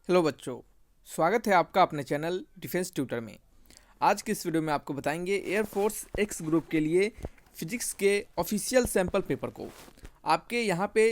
Hello बच्चों, स्वागत है आपका अपने चैनल डिफेंस ट्यूटर में। आज की इस वीडियो में आपको बताएंगे एयरफोर्स एक्स ग्रुप के लिए फिजिक्स के ऑफिशियल सैम्पल पेपर को। आपके यहाँ पे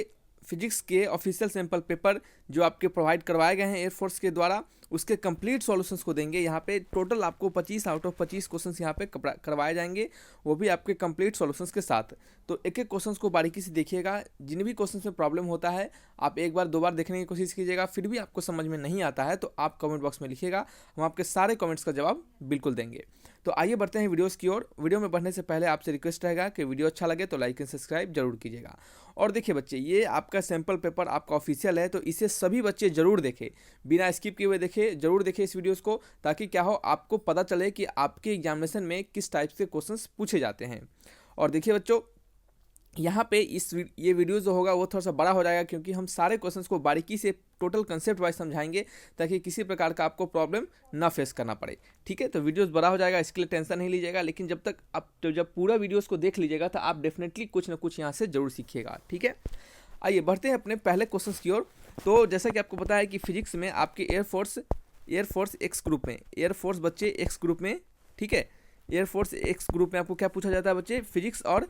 फिजिक्स के ऑफिशियल सैम्पल पेपर जो आपके प्रोवाइड करवाए गए हैं एयरफोर्स के द्वारा, उसके कंप्लीट सॉल्यूशंस को देंगे। यहाँ पे टोटल आपको 25 आउट ऑफ 25 क्वेश्चंस यहाँ पे करवाए जाएंगे, वो भी आपके कंप्लीट सॉल्यूशंस के साथ। तो एक एक क्वेश्चंस को बारीकी से देखिएगा। जिन भी क्वेश्चंस में प्रॉब्लम होता है आप एक बार दो बार देखने की कोशिश कीजिएगा। फिर भी आपको समझ में नहीं आता है तो आप कमेंट बॉक्स में लिखिएगा, हम आपके सारे कमेंट्स का जवाब बिल्कुल देंगे। तो आइए बढ़ते हैं वीडियोस की ओर। वीडियो में बढ़ने से पहले आपसे रिक्वेस्ट रहेगा कि वीडियो अच्छा लगे तो लाइक एंड सब्सक्राइब जरूर कीजिएगा। और देखिए बच्चे, ये आपका सैम्पल पेपर आपका ऑफिशियल है, तो इसे सभी बच्चे जरूर देखें, बिना स्किप किए हुए देखें, जरूर देखें इस वीडियोस को, ताकि क्या हो आपको पता चले कि आपके एग्जामिनेशन में किस टाइप से क्वेश्चंस पूछे जाते हैं। और देखिए बच्चों, यहाँ पे ये वीडियो जो होगा वो थोड़ा सा बड़ा हो जाएगा, क्योंकि हम सारे क्वेश्चंस को बारीकी से टोटल कंसेप्ट वाइज समझाएंगे, ताकि किसी प्रकार का आपको प्रॉब्लम ना फेस करना पड़े। ठीक है, तो वीडियोस बड़ा हो जाएगा, इसके लिए टेंशन नहीं लीजिएगा। लेकिन जब तक आप जब पूरा वीडियोस को देख लीजिएगा तो आप डेफिनेटली कुछ ना कुछ यहाँ से जरूर सीखिएगा। ठीक है, आइए बढ़ते हैं अपने पहले क्वेश्चन की ओर। तो जैसा कि आपको पता है कि फिजिक्स में आपके एयरफोर्स एक्स ग्रुप में, एयरफोर्स बच्चे एक्स ग्रुप में, ठीक है, एयरफोर्स एक्स ग्रुप में आपको क्या पूछा जाता है बच्चे? फिजिक्स और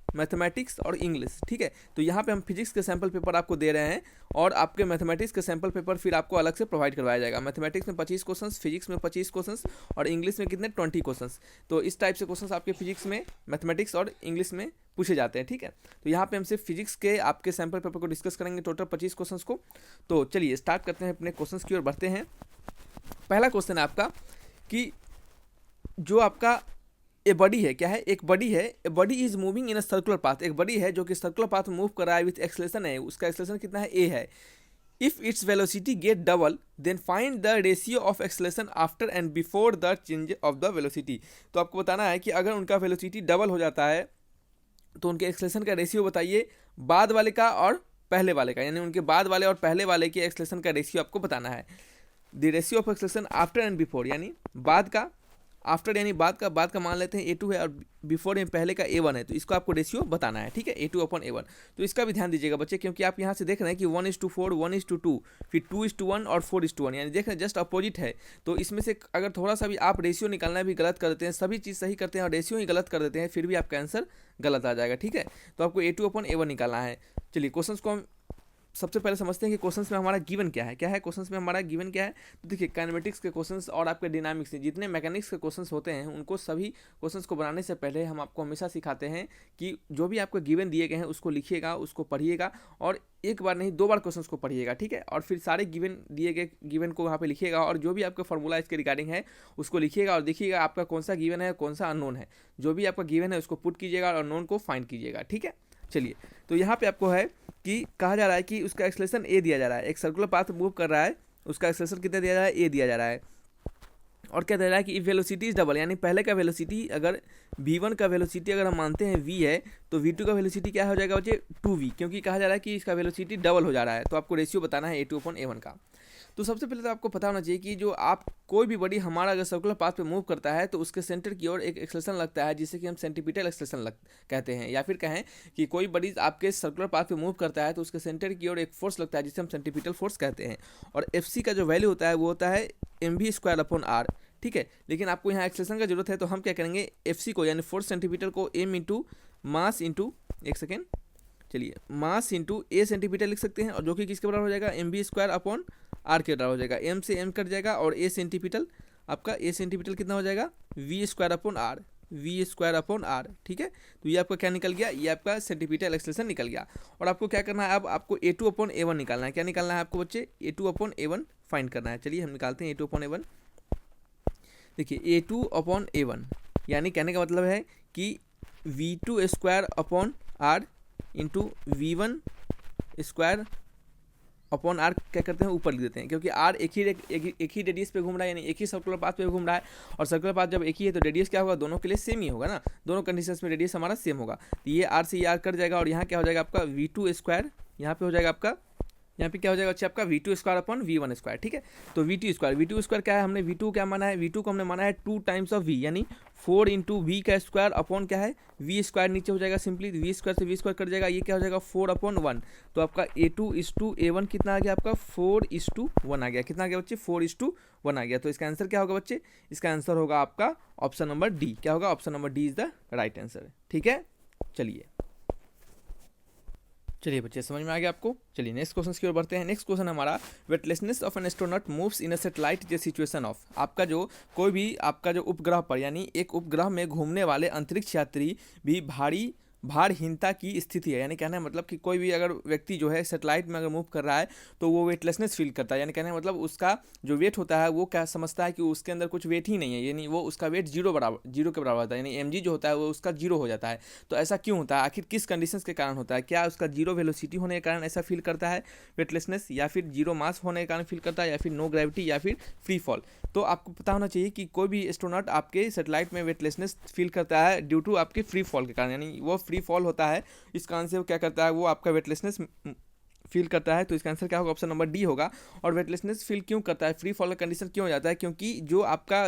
मैथमेटिक्स और इंग्लिश। ठीक है, तो यहाँ पे हम फिजिक्स के सैम्पल पेपर आपको दे रहे हैं, और आपके मैथमेटिक्स के सैम्पल पेपर फिर आपको अलग से प्रोवाइड करवाया जाएगा। मैथमेटिक्स में 25 क्वेश्चन, फिजिक्स में 25 क्वेश्चन, और इंग्लिश में कितने? 20 क्वेश्चन। तो इस टाइप से क्वेश्चन आपके फिजिक्स में, मैथमेटिक्स और इंग्लिश में पूछे जाते हैं। ठीक है, तो यहाँ पे हम सिर्फ फिजिक्स के आपके सैम्पल पेपर को डिस्कस करेंगे, टोटल 25 क्वेश्चन को। तो चलिए स्टार्ट करते हैं अपने क्वेश्चन की ओर बढ़ते हैं। पहला क्वेश्चन है आपका कि जो आपका ए बॉडी है, क्या है? एक बॉडी है, a body is moving in a circular path. एक बॉडी है जो कि सर्कुलर पाथ में मूव कर रहा है विथ एक्सेलरेशन है, उसका एक्सेलरेशन कितना है? ए है। If its velocity get double then find the ratio of acceleration after and before the change of the velocity. तो आपको बताना है कि अगर उनका वेलोसिटी डबल हो जाता है तो उनके एक्सेलरेशन का रेशियो बताइए, बाद वाले का और पहले वाले का, यानी उनके बाद वाले और पहले वाले के एक्सेलरेशन का रेशियो आपको बताना है। The ratio of acceleration after and before, यानी बाद का, आफ्टर यानी बाद का मान लेते हैं A2 है, और बिफोर में पहले का A1 है, तो इसको आपको रेशियो बताना है। ठीक है, A2 अपॉन A1। तो इसका भी ध्यान दीजिएगा बच्चे, क्योंकि आप यहाँ से देख रहे हैं कि 1:4, 1:2, फिर 2:1 और 4:1, यानी देख रहे हैं जस्ट अपोजिट है। तो इसमें से अगर थोड़ा सा भी आप रेशियो निकालना भी गलत कर देते हैं, सभी चीज़ सही करते हैं और रेशियो ही गलत कर देते हैं, फिर भी आपका आंसर गलत आ जाएगा। ठीक है, तो आपको A2 अपॉन A1 निकालना है। चलिए क्वेश्चन को हम सबसे पहले समझते हैं कि क्वेश्चंस में हमारा गिवन क्या है। क्या है क्वेश्चंस में हमारा गिवन क्या है? तो देखिए, काइनेमेटिक्स के क्वेश्चंस और आपके डायनामिक्स के जितने मैकेनिक्स के क्वेश्चंस होते हैं, उनको सभी क्वेश्चंस को बनाने से पहले हम आपको हमेशा सिखाते हैं कि जो भी आपको गिवन दिए गए हैं उसको लिखिएगा, उसको पढ़िएगा, और एक बार नहीं 2 बार क्वेश्चंस को पढ़िएगा। ठीक है, और फिर सारे गिवन दिए गए गिवन को वहाँ पे लिखिएगा, और जो भी आपका फॉर्मूला इसके रिगार्डिंग है उसको लिखिएगा, और देखिएगा आपका कौन सा गिवन है, कौन सा अननोन है। जो भी आपका गिवन है उसको पुट कीजिएगा और अननोन को फाइंड कीजिएगा। ठीक है, चलिए, तो यहाँ पे आपको है कि कहा जा रहा है कि उसका एक्सेलरेशन ए दिया जा रहा है, एक सर्कुलर पाथ मूव कर रहा है, उसका एक्सेलरेशन कितना दिया जा रहा है? ए दिया जा रहा है। और क्या दे रहा है कि वेलोसिटी इज डबल, यानी पहले का वेलोसिटी, अगर v1 का वेलोसिटी अगर हम मानते हैं v है, तो v2 का वेलोसिटी क्या हो जाएगा बच्चे? 2v, क्योंकि कहा जा रहा है कि इसका वेलोसिटी डबल हो जा रहा है। तो आपको रेशियो बताना है A2 अपॉन A1 का। तो सबसे पहले तो आपको पता होना चाहिए कि जो आप कोई भी बॉडी हमारा अगर सर्कुलर पाथ पे मूव करता है तो उसके सेंटर की ओर एक एक्सेलरेशन लगता है, जिसे कि हम सेंटीपिटल एक्सेलरेशन कहते हैं। या फिर कहें कि कोई बॉडी आपके सर्कुलर पाथ पे मूव करता है तो उसके सेंटर की ओर एक फोर्स लगता है, जिसे हम सेंटीपिटल फोर्स कहते हैं। और FC का जो वैल्यू होता है वो होता है mv² अपॉन r। ठीक है, लेकिन आपको यहाँ एक्सेलरेशन का जरूरत है, तो हम क्या करेंगे? FC को यानी फोर्स सेंटीमीटर को m इंटू मास इंटू, एक सेकेंड, चलिए, मास इंटू a सेंटीमीटर लिख सकते हैं, और जो कि किसके बराबर हो जाएगा? mv² अपॉन r के बराबर हो जाएगा। m से m कट जाएगा, और a सेंटीमीटर, आपका a सेंटीमीटर कितना हो जाएगा? v² upon r, v² upon r। ठीक है, तो ये आपका क्या निकल गया? ये आपका सेंटीमीटर एक्सेलरेशन निकल गया। और आपको क्या करना है? अब आपको A2 अपॉन A1 निकालना है। क्या निकालना है आपको बच्चे? A2 अपॉन A1 फाइंड करना है। चलिए हम निकालते हैं A2 अपॉन A1। देखिए, A2 अपॉन A1, यानी कहने का मतलब है कि v2² upon r into v1² upon r क्या करते हैं? ऊपर लिख देते हैं, क्योंकि r एक ही रेडियस पे घूम रहा है, यानी एक ही सर्कुलर पाथ पे घूम रहा है। और सर्कुलर पाथ जब एक ही है तो रेडियस क्या होगा? दोनों के लिए सेम ही होगा ना, दोनों कंडीशंस में रेडियस हमारा सेम होगा। तो ये r से ये r कट जाएगा, और यहाँ क्या हो जाएगा आपका? v2², यहाँ पे हो जाएगा आपका यहाँ पे क्या हो जाएगा बच्चे आपका v2 square upon v1 square, ठीक है। तो v2 स्क्वायर क्या है, हमने v2 क्या माना है, v2 को हमने माना है 2 टाइम्स ऑफ v, यानी 4 इंटू वी का स्क्वायर अपॉन क्या है v स्क्वायर, नीचे हो जाएगा सिंपली v स्क्वायर से v स्क्वायर कट जाएगा, ये क्या हो जाएगा 4 अपॉन 1। तो आपका a2:a1 कितना आ गया आपका 4:1 आ गया, कितना आ गया बच्चे 4:1 आ गया। तो इसका आंसर क्या होगा बच्चे, इसका आंसर होगा आपका ऑप्शन नंबर डी। क्या होगा, option number D is the right answer, ठीक है। चलिए बच्चे समझ में आ गया आपको। चलिए नेक्स्ट क्वेश्चन की ओर बढ़ते हैं। नेक्स्ट क्वेश्चन हमारा, weightlessness of an astronaut moves in a satellite J situation of. आपका जो कोई भी आपका जो उपग्रह पर, यानी एक उपग्रह में घूमने वाले अंतरिक्ष यात्री भी भारहीनता की स्थिति है, यानी कहना है मतलब कि कोई भी अगर व्यक्ति जो है सेटेलाइट में अगर मूव कर रहा है तो वो वेटलेसनेस फील करता है, यानी कहना है मतलब उसका जो वेट होता है वो क्या समझता है कि उसके अंदर कुछ वेट ही नहीं है, यानी वो उसका वेट जीरो के बराबर होता है, यानी mg जो होता है वो उसका जीरो हो जाता है। तो ऐसा क्यों होता है, आखिर किस कंडीशंस के कारण होता है, क्या उसका जीरो वेलोसिटी होने के कारण ऐसा फील करता है वेटलेसनेस, या फिर जीरो मास होने के कारण फील करता है, या फिर नो ग्रेविटी, या फिर फ्री फॉल। तो आपको पता होना चाहिए कि कोई भी एस्ट्रोनॉट आपके सेटेलाइट में वेटलेसनेस फील करता है ड्यू टू आपके फ्री फॉल के कारण, यानी वो फ्री फॉल होता है, इस कारण से वो क्या करता है, वो आपका वेटलेसनेस फील करता है। तो इसका आंसर क्या होगा, ऑप्शन नंबर डी होगा। और वेटलेसनेस फील क्यों करता है, फ्री फॉल का कंडीशन क्यों हो जाता है, क्योंकि जो आपका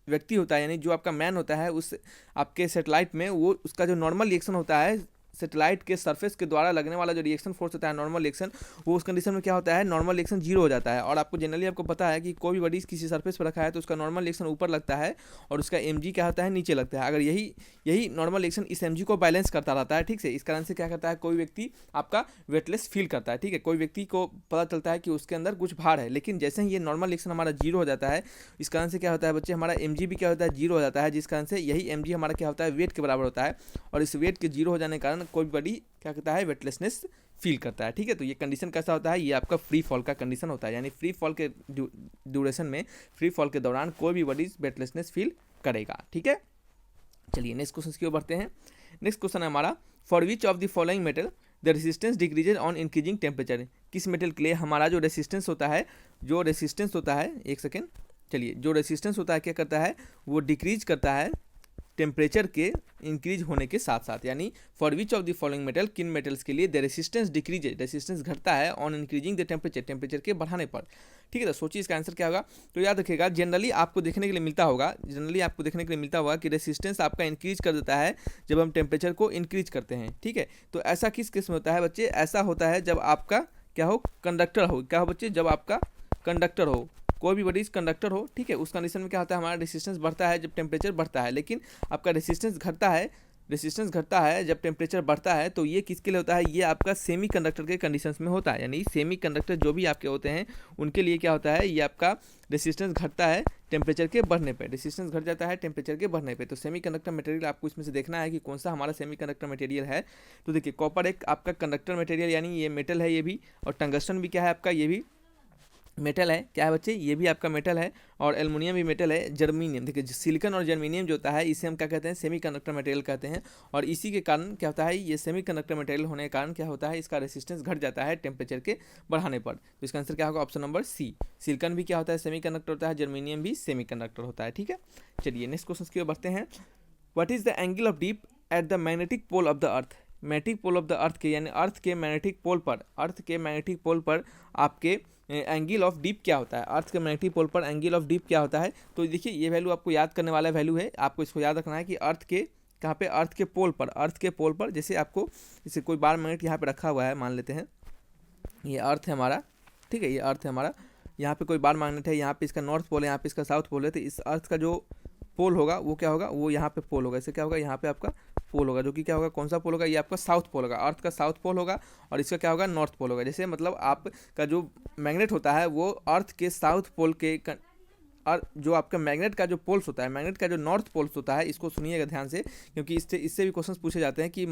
व्यक्ति होता है, यानी जो आपका मैन होता है उस आपके सेटेलाइट में, वो उसका जो नॉर्मल रिएक्शन होता है सेटेलाइट के सरफेस के द्वारा लगने वाला जो रिएक्शन फोर्स होता है नॉर्मल रिएक्शन, वो उस कंडीशन में क्या होता है, नॉर्मल रिएक्शन जीरो हो जाता है। और आपको जनरली आपको पता है कि कोई भी बॉडी किसी सरफेस पर रखा है तो उसका नॉर्मल रिएक्शन ऊपर लगता है और उसका mg क्या होता है, नीचे लगता है। अगर यही नॉर्मल रिएक्शन इस mg को बैलेंस करता रहता है, ठीक है, इस कारण से क्या करता है, कोई व्यक्ति आपका वेटलेस फील करता है, ठीक है। कोई व्यक्ति को पता चलता है कि उसके अंदर कुछ भार है, लेकिन जैसे ही ये नॉर्मल रिएक्शन हमारा जीरो हो जाता है, इस कारण से क्या होता है बच्चे, हमारा mg भी क्या होता है, जीरो हो जाता है, जिस कारण से यही mg हमारा क्या होता है, वेट के बराबर होता है। और इस वेट के जीरो हो जाने के कारण कोई बॉडी क्या करता है, वेटलेसनेस फील करता है, ठीक है। तो ये कंडीशन कैसा होता है, ये आपका फ्री फॉल का कंडीशन होता है, यानी फ्री फॉल के ड्यूरेशन में, फ्री फॉल के दौरान कोई भी बॉडी वेटलेसनेस फील करेगा, ठीक है। चलिए नेक्स्ट क्वेश्चन की ओर बढ़ते हैं। नेक्स्ट क्वेश्चन है हमारा, for which of the following metal the resistance decreases on increasing temperature. किस मेटल के लिए हमारा जो रेसिस्टेंस होता है, एक सेकेंड, चलिए, जो रेसिस्टेंस होता है क्या करता है, वो डिक्रीज करता है टेम्परेचर के इंक्रीज होने के साथ साथ, यानी for which of the following metal, किन मेटल्स के लिए द रेसिस्टेंस डिक्रीज, रेसिस्टेंस घटता है on increasing the temperature, temperature के बढ़ाने पर, ठीक है। तो सोचिए इसका आंसर क्या होगा। तो याद रखिएगा, जनरली आपको देखने के लिए मिलता होगा कि रेसिस्टेंस आपका इंक्रीज कर देता है जब हम टेम्परेचर को इंक्रीज करते हैं, ठीक है। तो ऐसा किस केस में होता है बच्चे, ऐसा होता है जब आपका क्या हो, कंडक्टर हो, क्या हो बच्चे, जब आपका कंडक्टर हो, कोई भी बॉडीज कंडक्टर हो, ठीक है, उस कंडीशन में क्या होता है, हमारा रेसिस्टेंस बढ़ता है जब टेम्परेचर बढ़ता है, लेकिन आपका रेसिस्टेंस घटता है जब टेम्परेचर बढ़ता है। तो ये किसके लिए होता है, ये आपका सेमी कंडक्टर के कंडीशंस में होता है, यानी सेमी कंडक्टर जो भी आपके होते हैं उनके लिए क्या होता है, ये आपका रेसिस्टेंस घटता है टेम्परेचर के बढ़ने पे, रेसिस्टेंस घट जाता है टेम्परेचर के बढ़ने पे। तो सेमी कंडक्टर मटेरियल आपको इसमें से देखना है कि कौन सा हमारा सेमी कंडक्टर मटेरियल है। तो देखिए, कॉपर एक आपका कंडक्टर मटेरियल, यानी ये मेटल है ये भी, और टंगस्टन भी क्या है आपका, ये भी मेटल है, क्या है बच्चे, ये भी आपका मेटल है। और एल्युमिनियम भी मेटल है। जर्मीनियम, देखिए सिलिकॉन और जर्मीनियम जो होता है इसे हम क्या कहते हैं, सेमी कंडक्टर मटेरियल कहते हैं। और इसी के कारण क्या होता है, ये सेमी कंडक्टर मटेरियल होने के कारण क्या होता है, इसका रेसिस्टेंस घट जाता है टेम्परेचर के बढ़ाने पर। तो इसका आंसर क्या होगा, ऑप्शन नंबर सी। सिलिकॉन भी क्या होता है, सेमी कंडक्टर होता है, जर्मीनियम भी सेमी कंडक्टर होता है, ठीक है। चलिए नेक्स्ट क्वेश्चन की ओर बढ़ते हैं। What is the angle of dip at the magnetic pole of the earth. Magnetic pole of the earth के, यानी अर्थ के मैग्नेटिक पोल पर आपके एंगल ऑफ डीप क्या होता है, अर्थ के मैग्नेटिक पोल पर एंगल ऑफ डीप क्या होता है। तो देखिए, ये वैल्यू आपको याद करने वाला वैल्यू है, आपको इसको याद रखना है कि अर्थ के कहाँ पे, अर्थ के पोल पर जैसे आपको, जैसे कोई बार मैग्नेट यहाँ पे रखा हुआ है, मान लेते हैं ये अर्थ है हमारा, ठीक है, ये अर्थ है हमारा, यहाँ पे कोई बार मैग्नेट है, यहाँ पे इसका नॉर्थ पोल है, यहाँ पे इसका साउथ पोल है। तो इस अर्थ का जो पोल होगा वो क्या होगा, वो यहाँ पे पोल होगा, इससे क्या होगा, यहाँ पे आपका पोल होगा, जो कि क्या होगा, कौन सा पोल होगा, ये आपका साउथ पोल होगा, अर्थ का साउथ पोल होगा। और इसका क्या होगा, नॉर्थ पोल होगा। जैसे मतलब आपका जो मैग्नेट होता है वो अर्थ के साउथ पोल के, और जो आपका मैग्नेट का जो पोल्स होता है, मैग्नेट का जो नॉर्थ पोल्स होता है, इसको सुनिएगा ध्यान से, क्योंकि इससे भी क्वेश्चन पूछे जाते हैं कि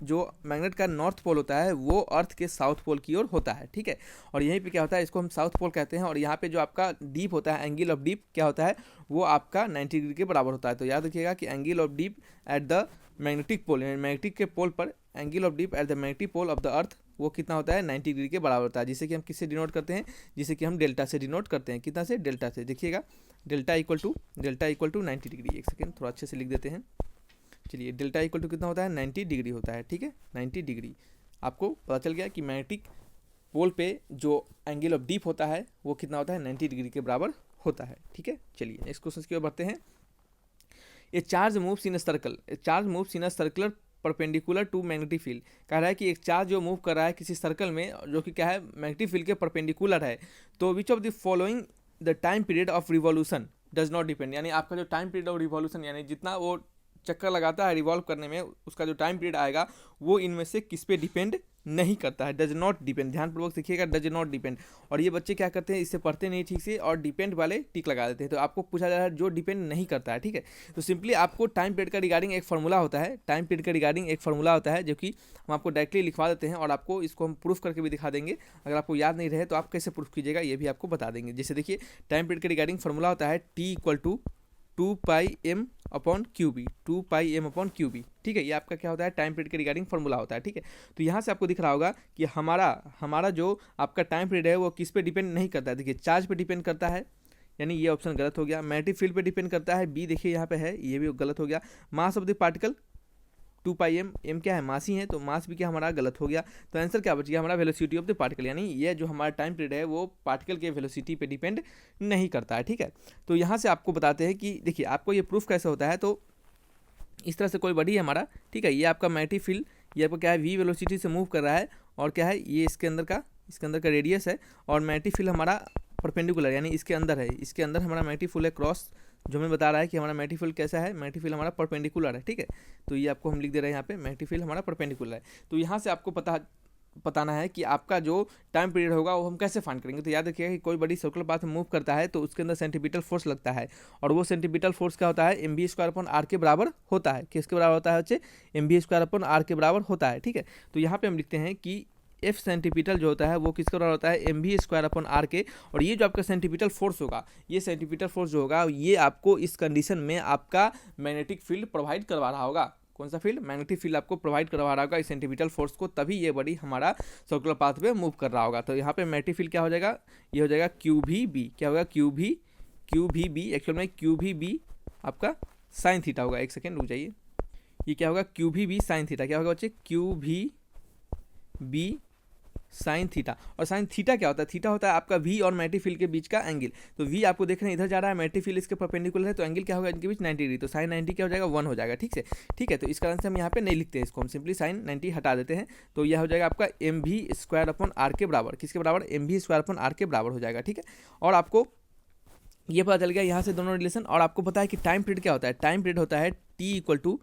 जो मैग्नेट का नॉर्थ पोल होता है वो अर्थ के साउथ पोल की ओर होता है, ठीक है। और यहीं पे क्या होता है, इसको हम साउथ पोल कहते हैं। और यहाँ पे जो आपका डीप होता है, एंगल ऑफ डीप क्या होता है, वो आपका 90 डिग्री के बराबर होता है। तो याद रखिएगा कि angle of dip at the magnetic pole, magnetic के पोल पर angle of dip at the magnetic pole of the earth वो कितना होता है, 90 डिग्री के बराबर होता है। जिसे कि हम किससे डिनोट करते हैं, जिसे कि हम डेल्टा से डिनोट करते हैं। कितना से, डेल्टा से। देखिएगा, डेल्टा इक्वल टू 90 डिग्री। एक सेकेंड, थोड़ा अच्छे से लिख देते हैं। चलिए, डेल्टा इक्वल टू कितना होता है, 90 डिग्री होता है, ठीक है, 90 डिग्री। आपको पता चल गया कि मैग्नेटिक पोल पे जो एंगल ऑफ डीप होता है वो कितना होता है, 90 डिग्री के बराबर होता है। ठीक है, चलिए नेक्स्ट क्वेश्चन की ओर बढ़ते हैं। A charge moves in circle, a charge moves in circular perpendicular to magnetic field. कह रहा है कि एक चार्ज जो मूव कर रहा है किसी सर्कल में जो कि क्या है, मैग्नेटिक फील्ड के परपेंडिकुलर है, तो which of the following the time period of revolution does not depend, यानी आपका जो टाइम पीरियड ऑफ रिवॉल्यूशन यानी जितना वो चक्कर लगाता है रिवॉल्व करने में उसका जो टाइम पीरियड आएगा वो इनमें से किस पे डिपेंड नहीं करता है, डज नॉट डिपेंड। ध्यानपूर्वक सीखिएगा, डज नॉट डिपेंड। और ये बच्चे क्या करते हैं, इससे पढ़ते नहीं ठीक से और डिपेंड वाले टिक लगा देते हैं, तो आपको पूछा जा रहा है जो डिपेंड नहीं करता है। ठीक है, तो सिंपली आपको टाइम पीरियड का रिगार्डिंग एक फार्मूला होता है, टाइम पीरियड का रिगार्डिंग एक फार्मूला होता है जो कि हम आपको डायरेक्टली लिखवा देते हैं और आपको इसको हम प्रूफ करके भी दिखा देंगे। अगर आपको याद नहीं रहे तो आप कैसे प्रूफ कीजिएगा ये भी आपको बता देंगे। जैसे देखिए, टाइम पीरियड के रिगार्डिंग फार्मूला होता है T equal to 2πm/QB, 2πm/QB। ठीक है, ये आपका क्या होता है, टाइम पीरियड के रिगार्डिंग फार्मूला होता है। ठीक है, तो यहाँ से आपको दिख रहा होगा कि हमारा जो आपका टाइम पीरियड है वो किस पे डिपेंड नहीं करता है। देखिए, चार्ज पे डिपेंड करता है, यानी ये ऑप्शन गलत हो गया। मैग्नेटिक फील्ड पे डिपेंड करता है, बी देखिए यहाँ पे है, ये भी गलत हो गया। Mass of the particle 2πm, m क्या है, मास ही है, तो मास भी क्या हमारा गलत हो गया। तो आंसर क्या बच गया हमारा, वेलोसिटी ऑफ द पार्टिकल, यानी ये जो हमारा टाइम पीरियड है वो पार्टिकल के वेलोसिटी पे डिपेंड नहीं करता है। ठीक है, तो यहाँ से आपको बताते हैं कि देखिए आपको ये प्रूफ कैसे होता है। तो इस तरह से कोई बॉडी है हमारा, ठीक है, ये आपका मैग्नेटिक फील्ड ये आपका क्या है, v वेलोसिटी से मूव कर रहा है और क्या है, ये इसके अंदर का रेडियस है और मैग्नेटिक फील्ड हमारा परपेंडिकुलर यानी इसके अंदर है, इसके अंदर हमारा मैग्नेटिक फील्ड है क्रॉस, जो हमें बता रहा है कि हमारा मैग्नेटिक फील्ड कैसा है, मैग्नेटिक फील्ड हमारा परपेंडिकुलर है। ठीक है, तो ये आपको हम लिख दे रहे हैं यहाँ पे, मैग्नेटिक फील्ड हमारा परपेंडिकुलर है। तो यहाँ से आपको बताना है कि आपका जो टाइम पीरियड होगा वो हम कैसे फाइंड करेंगे। तो याद रखिएगा कि कोई बड़ी सर्कुलर पाथ में मूव करता है तो उसके अंदर सेंटीमीटर फोर्स लगता है और वो सेंटीमीटर फोर्स क्या होता है, mv²/r के बराबर होता है। किसके बराबर होता है बच्चे, mv²/r के बराबर होता है। ठीक है, तो यहाँ पे हम लिखते हैं कि एफ सेंटीमीटर जो होता है वो किसके बराबर होता है, mv²/r के। और ये जो आपका सेंटीमीटर फोर्स होगा, ये सेंटीमीटर फोर्स जो होगा ये आपको इस कंडीशन में आपका मैग्नेटिक फील्ड प्रोवाइड करवा रहा होगा। कौन सा फील्ड, मैग्नेटिक फील्ड आपको प्रोवाइड करवा रहा होगा इस सेंटीमीटर फोर्स को, तभी ये बॉडी हमारा सर्कुलर पाथ पे मूव कर रहा होगा। तो यहाँ पे मैग्नेटिक फील्ड क्या हो जाएगा, ये हो जाएगा QVB, क्या होगा QVB, एक्चुअल में QVB आपका साइन थीटा होगा। एक सेकेंड रुक जाइए, ये क्या होगा QVB साइन थीटा, क्या होगा बच्चे, QVB साइन थीटा। और साइन थीटा क्या होता है, थीटा होता है आपका v और मैग्नेटिक फील्ड के बीच का एंगल। तो v आपको देख रहे हैं इधर जा रहा है, मैग्नेटिक फील्ड इसके परपेंडिकुलर है, तो एंगल क्या होगा इनके बीच, 90 डिग्री। तो साइन 90 क्या हो जाएगा, 1 हो जाएगा। ठीक है, ठीक है, तो इस कारण से हम यहाँ पे नहीं लिखते हैं इसको, हम सिंपली साइन 90 हटा देते हैं। तो यह हो जाएगा आपका mv²/r के बराबर, किसके बराबर, mv²/r के बराबर हो जाएगा। ठीक है, और आपको ये पता चल गया यहाँ से दोनों रिलेशन। और आपको पता है कि टाइम पीरियड क्या होता है, टाइम पीरियड होता है t इक्वल टू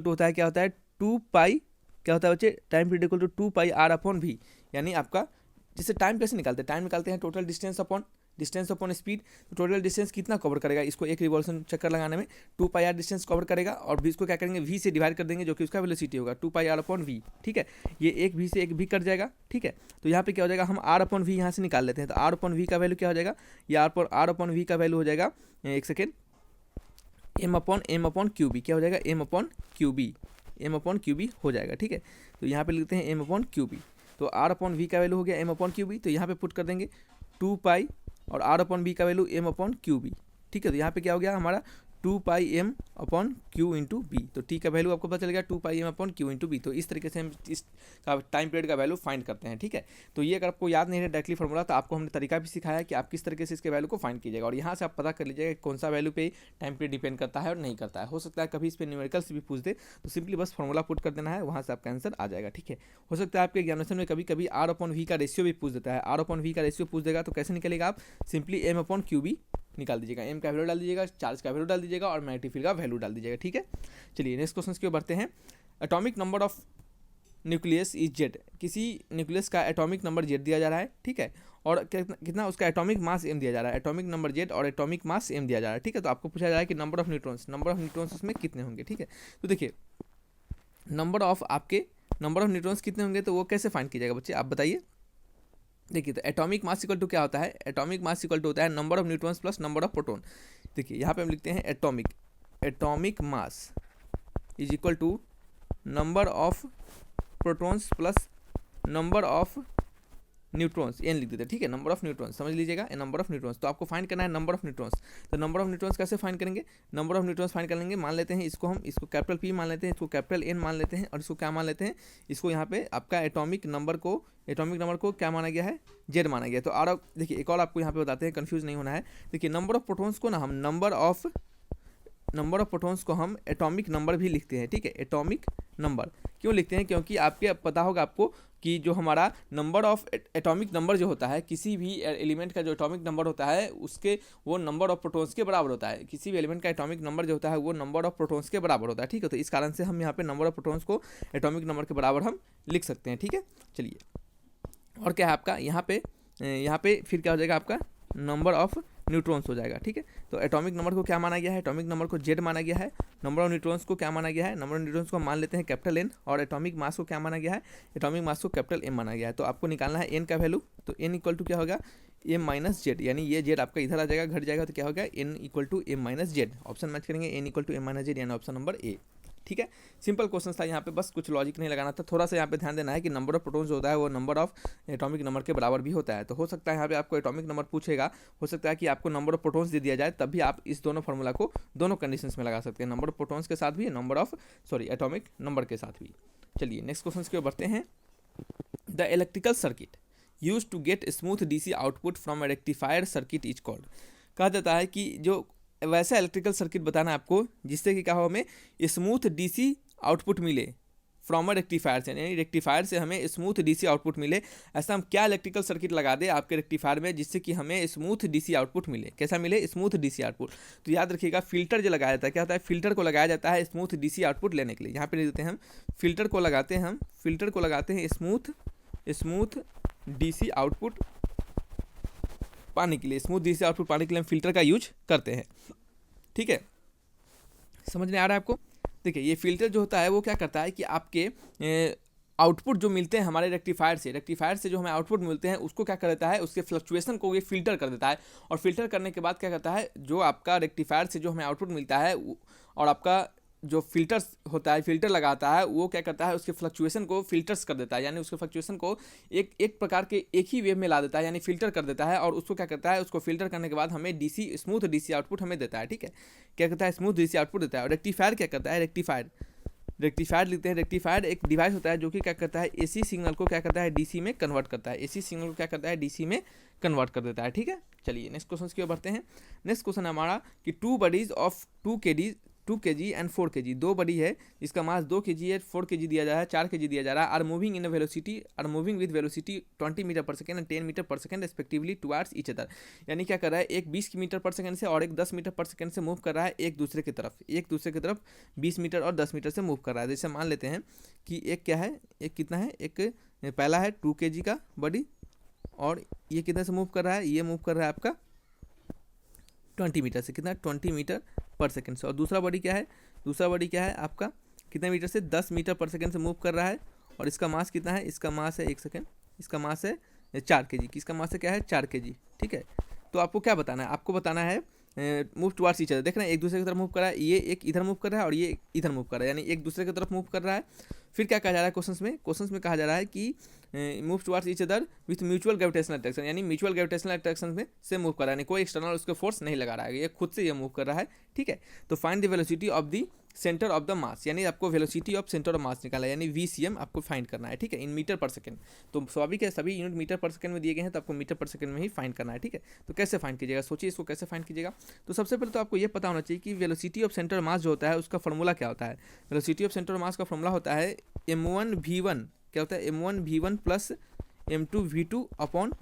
होता है क्या होता है 2π, क्या होता है बच्चे, time period equal to 2πr/v, यानी आपका जैसे टाइम कैसे निकालते हैं, टाइम निकालते हैं टोटल डिस्टेंस अपॉन स्पीड। तो टोटल डिस्टेंस कितना कवर करेगा, इसको एक रिवॉल्यूशन चक्कर लगाने में 2πr डिस्टेंस कवर करेगा और इसको क्या करेंगे, v से डिवाइड कर देंगे जो कि उसका वेलोसिटी होगा 2πr/v। ठीक है, ये एक v से एक v कट जाएगा। ठीक है, तो यहाँ पे क्या हो जाएगा, हम r/v यहाँ से निकाल लेते हैं। तो r/v का वैल्यू क्या हो जाएगा, ये r/v का वैल्यू हो जाएगा, एक सेकेंड, m/QB, क्या हो जाएगा, m/QB हो जाएगा। ठीक है, तो यहाँ पे लिखते हैं m/QB। तो r/v का वैल्यू हो गया m/QB, तो यहाँ पे पुट कर देंगे 2π और r/v का वैल्यू m/QB। ठीक है, तो यहाँ पे क्या हो गया हमारा 2πm/Q/B। तो t का वैल्यू आपको पता चल गया 2πm/Q/B। तो इस तरीके से हम इस टाइम पीरियड का वैल्यू फाइंड करते हैं। ठीक है, तो ये अगर आपको याद नहीं है डायरेक्टली फॉर्मूला, तो आपको हमने तरीका भी सिखाया कि आप किस तरीके से इसके वैल्यू को फाइंड कीजिएगा। और यहाँ से आप पता कर लीजिएगा कौन सा वैल्यू पे टाइम पीरियड डिपेंड करता है और नहीं करता है। हो सकता है कभी इस पर न्यूमेरिकल्स भी पूछ दे, तो सिंपली बस फॉर्मूला पुट कर देना है, वहाँ से आपका आंसर आ जाएगा। ठीक है, हो सकता है आपके एग्जामिनेशन में कभी कभी r/v का रेशियो भी पूछ देता है, r/v का रेशियो पूछ देगा, तो कैसे निकलेगा, आप सिंपली m/QB निकाल दीजिएगा, m का वैल्यू डाल दीजिएगा, चार्ज का वैल्यू डाल दीजिएगा और मैग्नेटिक फील्ड का वैल्यू डाल दीजिएगा। ठीक है, चलिए नेक्स्ट क्वेश्चन की ओर बढ़ते हैं। Atomic number of nucleus is Z, किसी न्यूक्लियस का एटॉमिक नंबर जेड दिया जा रहा है। ठीक है, और कितना उसका एटॉमिक मास m दिया जा रहा है, एटॉमिक नंबर जेड और एटॉमिक मास m दिया जा रहा है। ठीक है, तो आपको पूछा जा रहा है कि नंबर ऑफ न्यूट्रॉन्स उसमें कितने होंगे। ठीक है, तो देखिए नंबर ऑफ न्यूट्रॉन्स कितने होंगे, तो वो कैसे फाइंड किया जाएगा बच्चे, आप बताइए। देखिए, तो एटॉमिक मास इक्वल टू क्या होता है, एटॉमिक मास इक्वल टू होता है number of neutrons plus number of proton. देखिए यहाँ पे हम लिखते हैं atomic mass is equal to number of protons plus number of neutrons, N लिख देते हैं, ठीक है, नंबर ऑफ न्यूट्रॉन्स समझ लीजिएगा, नंबर ऑफ न्यूट्रॉन्स। तो आपको फाइंड करना है नंबर ऑफ न्यूट्रॉन्स। तो नंबर ऑफ न्यूट्रॉन्स कैसे फाइंड करेंगे, नंबर ऑफ न्यूट्रॉन्स फाइंड कर लेंगे, मान लेते हैं इसको हम, इसको कैपिटल पी मान लेते हैं, इसको कैपिटल एन मान लेते हैं, और इसको क्या मान लेते हैं, इसको यहाँ पे आपका एटॉमिक नंबर को क्या माना गया है, जेड माना गया। तो और देखिए एक और आपको यहाँ पे बताते हैं, कंफ्यूज नहीं होना है। देखिए नंबर ऑफ प्रोटॉन्स को ना हम नंबर ऑफ प्रोटॉन्स को हम एटॉमिक नंबर भी लिखते हैं, ठीक है, एटॉमिक नंबर क्यों लिखते हैं, क्योंकि आपके पता होगा आपको कि जो हमारा नंबर ऑफ एटॉमिक नंबर जो होता है, किसी भी एलिमेंट का जो एटॉमिक नंबर होता है उसके वो नंबर ऑफ प्रोटॉन्स के बराबर होता है। किसी भी एलिमेंट का एटॉमिक नंबर जो होता है वो नंबर ऑफ प्रोटॉन्स के बराबर होता है, ठीक है। तो इस कारण से हम यहाँ पे नंबर ऑफ प्रोटॉन्स को एटॉमिक नंबर के बराबर हम लिख सकते हैं, ठीक है। चलिए और क्या है आपका यहाँ पे फिर क्या हो जाएगा, आपका नंबर ऑफ न्यूट्रॉन्स हो जाएगा, ठीक है। तो एटॉमिक नंबर को क्या माना गया है, एटॉमिक नंबर को जेड माना गया है। नंबर ऑफ न्यूट्रॉन्स को क्या माना गया है, नंबर ऑफ न्यूट्रॉन्स को मान लेते हैं कैपिटल एन, और एटॉमिक मास को क्या माना गया है, एटॉमिक मास को कैपिटल एम माना गया है। तो आपको निकालना है एन का वैल्यू, तो एन इक्वल टू क्या होगा, एम माइनस जेड, यानी ये जेड आपका इधर आ जाएगा, घट जाएगा, तो क्या होगा N equal to M minus Z. Option match करेंगे, N equal to M minus Z, यानी ऑप्शन नंबर ए, ठीक है। सिंपल क्वेश्चन था यहाँ पे, बस कुछ लॉजिक नहीं लगाना था। थोड़ा सा यहाँ पे ध्यान देना है कि नंबर ऑफ प्रोटॉन्स जो होता है वो नंबर ऑफ एटॉमिक नंबर के बराबर भी होता है। तो हो सकता है यहाँ पे आपको एटॉमिक नंबर पूछेगा, हो सकता है कि आपको नंबर ऑफ प्रोटॉन्स दे दिया जाए, तब भी आप इस दोनों फार्मूला को दोनों कंडीशंस में लगा सकते हैं, नंबर ऑफ प्रोटॉन्स के साथ भी, एटॉमिक नंबर के साथ भी। चलिए नेक्स्ट क्वेश्चन की ओर बढ़ते हैं। The electrical circuit use to get smooth DC output from a rectifier circuit is called. कहा जाता है कि जो वैसा इलेक्ट्रिकल सर्किट बताना है आपको जिससे कि क्या हो, हमें स्मूथ डीसी आउटपुट मिले फ्रॉम अ रेक्टिफायर से, यानी रेक्टिफायर से हमें स्मूथ डीसी आउटपुट मिले। ऐसा हम क्या इलेक्ट्रिकल सर्किट लगा दे आपके रेक्टिफायर में जिससे कि हमें स्मूथ डीसी आउटपुट मिले, कैसा मिले, स्मूथ डीसी आउटपुट। तो याद रखिएगा फिल्टर जो लगाया जाता है, क्या होता है, फिल्टर को लगाया जाता है स्मूथ डीसी आउटपुट लेने के लिए। यहाँ पे लिख देते हैं हम, फिल्टर को लगाते हैं स्मूथ डीसी आउटपुट पाने के लिए, स्मूथ डीसी आउटपुट पाने के लिए हम फिल्टर का यूज करते हैं, ठीक है। समझ में आ रहा है आपको। देखिए ये फिल्टर जो होता है वो क्या करता है कि आपके आउटपुट जो मिलते हैं हमारे रेक्टिफायर से जो हमें आउटपुट मिलते हैं उसको क्या कर देता है, उसके फ्लक्चुएशन को ये फिल्टर कर देता है। और फिल्टर करने के बाद क्या करता है, जो आपका रेक्टिफायर से जो हमें आउटपुट मिलता है और आपका जो फिल्टर होता है, फिल्टर लगाता है, वो क्या करता है, उसके फ्लक्चुएशन को फिल्टर्स कर देता है, यानी उसके फ्लक्चुएशन को एक प्रकार के एक ही वेव में ला देता है, यानी फिल्टर कर देता है। और उसको क्या करता है, उसको फिल्टर करने के बाद हमें स्मूथ डीसी आउटपुट हमें देता है, ठीक है। क्या करता है, स्मूथ डीसी आउटपुट देता है। और रेक्टिफायर क्या करता है, रेक्टिफायर लिखते हैं, रेक्टिफायर एक डिवाइस होता है जो कि क्या करता है, एसी सिग्नल को क्या करता है, डीसी में कन्वर्ट करता है, एसी सिग्नल को क्या करता है, डीसी में कन्वर्ट कर देता है, ठीक है। चलिए नेक्स्ट क्वेश्चन की ओर बढ़ते हैं। नेक्स्ट क्वेश्चन है हमारा कि 2 bodies of 2 kg and 4 kg, 2 body है जिसका मास 2 kg है, 4 kg दिया जा रहा है, 4 kg दिया जा रहा है, are moving with velocity 20 metre per second and 10 metre per second respectively towards each other. यानी क्या कर रहा है, एक 20 मीटर पर सेकंड से और एक 10 मीटर पर सेकंड से मूव कर रहा है एक दूसरे की तरफ 20 मीटर और 10 मीटर से मूव कर रहा है। जैसे मान लेते हैं कि एक क्या है, एक कितना है, एक पहला है 2 kg का बॉडी और ये कितने से मूव कर रहा है, ये मूव कर रहा है आपका 20 मीटर से, कितना 20 मीटर पर सेकंड से। और दूसरा बॉडी क्या है आपका कितने मीटर से, 10 मीटर पर सेकंड से मूव कर रहा है। और इसका मास कितना है, इसका मास है 1 सेकंड, इसका मास है 4 kg, किसका मास है क्या है 4 kg, ठीक है। तो आपको क्या बताना है, आपको बताना है मूव टुवार्ड्स ईच अदर। देख रहे हैं एक दूसरे की तरफ मूव कर रहा है, ये एक इधर मूव कर रहा है और ये इधर मूव कर रहा है, यानी एक दूसरे की तरफ मूव कर रहा है। फिर क्या कहा जा रहा है क्वेश्चंस में कहा जा रहा है कि move towards each other with mutual gravitational attraction, यानी म्यूचुअल ग्रेविटेशनल अट्रैक्शन में से मूव कर रहा है, यानी कोई एक्सटर्नल उसके फोर्स नहीं लगा रहा है, ये खुद से ये मूव कर रहा है, ठीक है। तो find the velocity of the centre of the mass, यानी आपको वेलोसिटी ऑफ सेंटर ऑफ मास निकाला, यानी VCM आपको फाइंड करना है, ठीक है, इन मीटर पर सेकंड। तो स्वाभाविक है सभी यूनिट मीटर पर सेकंड में दिए गए हैं, तो आपको मीटर पर सेकंड में ही फाइंड करना है, ठीक है। तो कैसे फाइंड कीजिएगा, सोचिए इसको कैसे फाइंड कीजिएगा। तो सबसे पहले तो आपको ये पता होना चाहिए कि वेलोसिटी ऑफ सेंटर मास जो होता है उसका फॉर्मूला क्या होता है। वेलोसिटी ऑफ सेंटर मास का फॉर्मूला होता है m1v1, क्या होता है, m1v1 plus m2v2 upon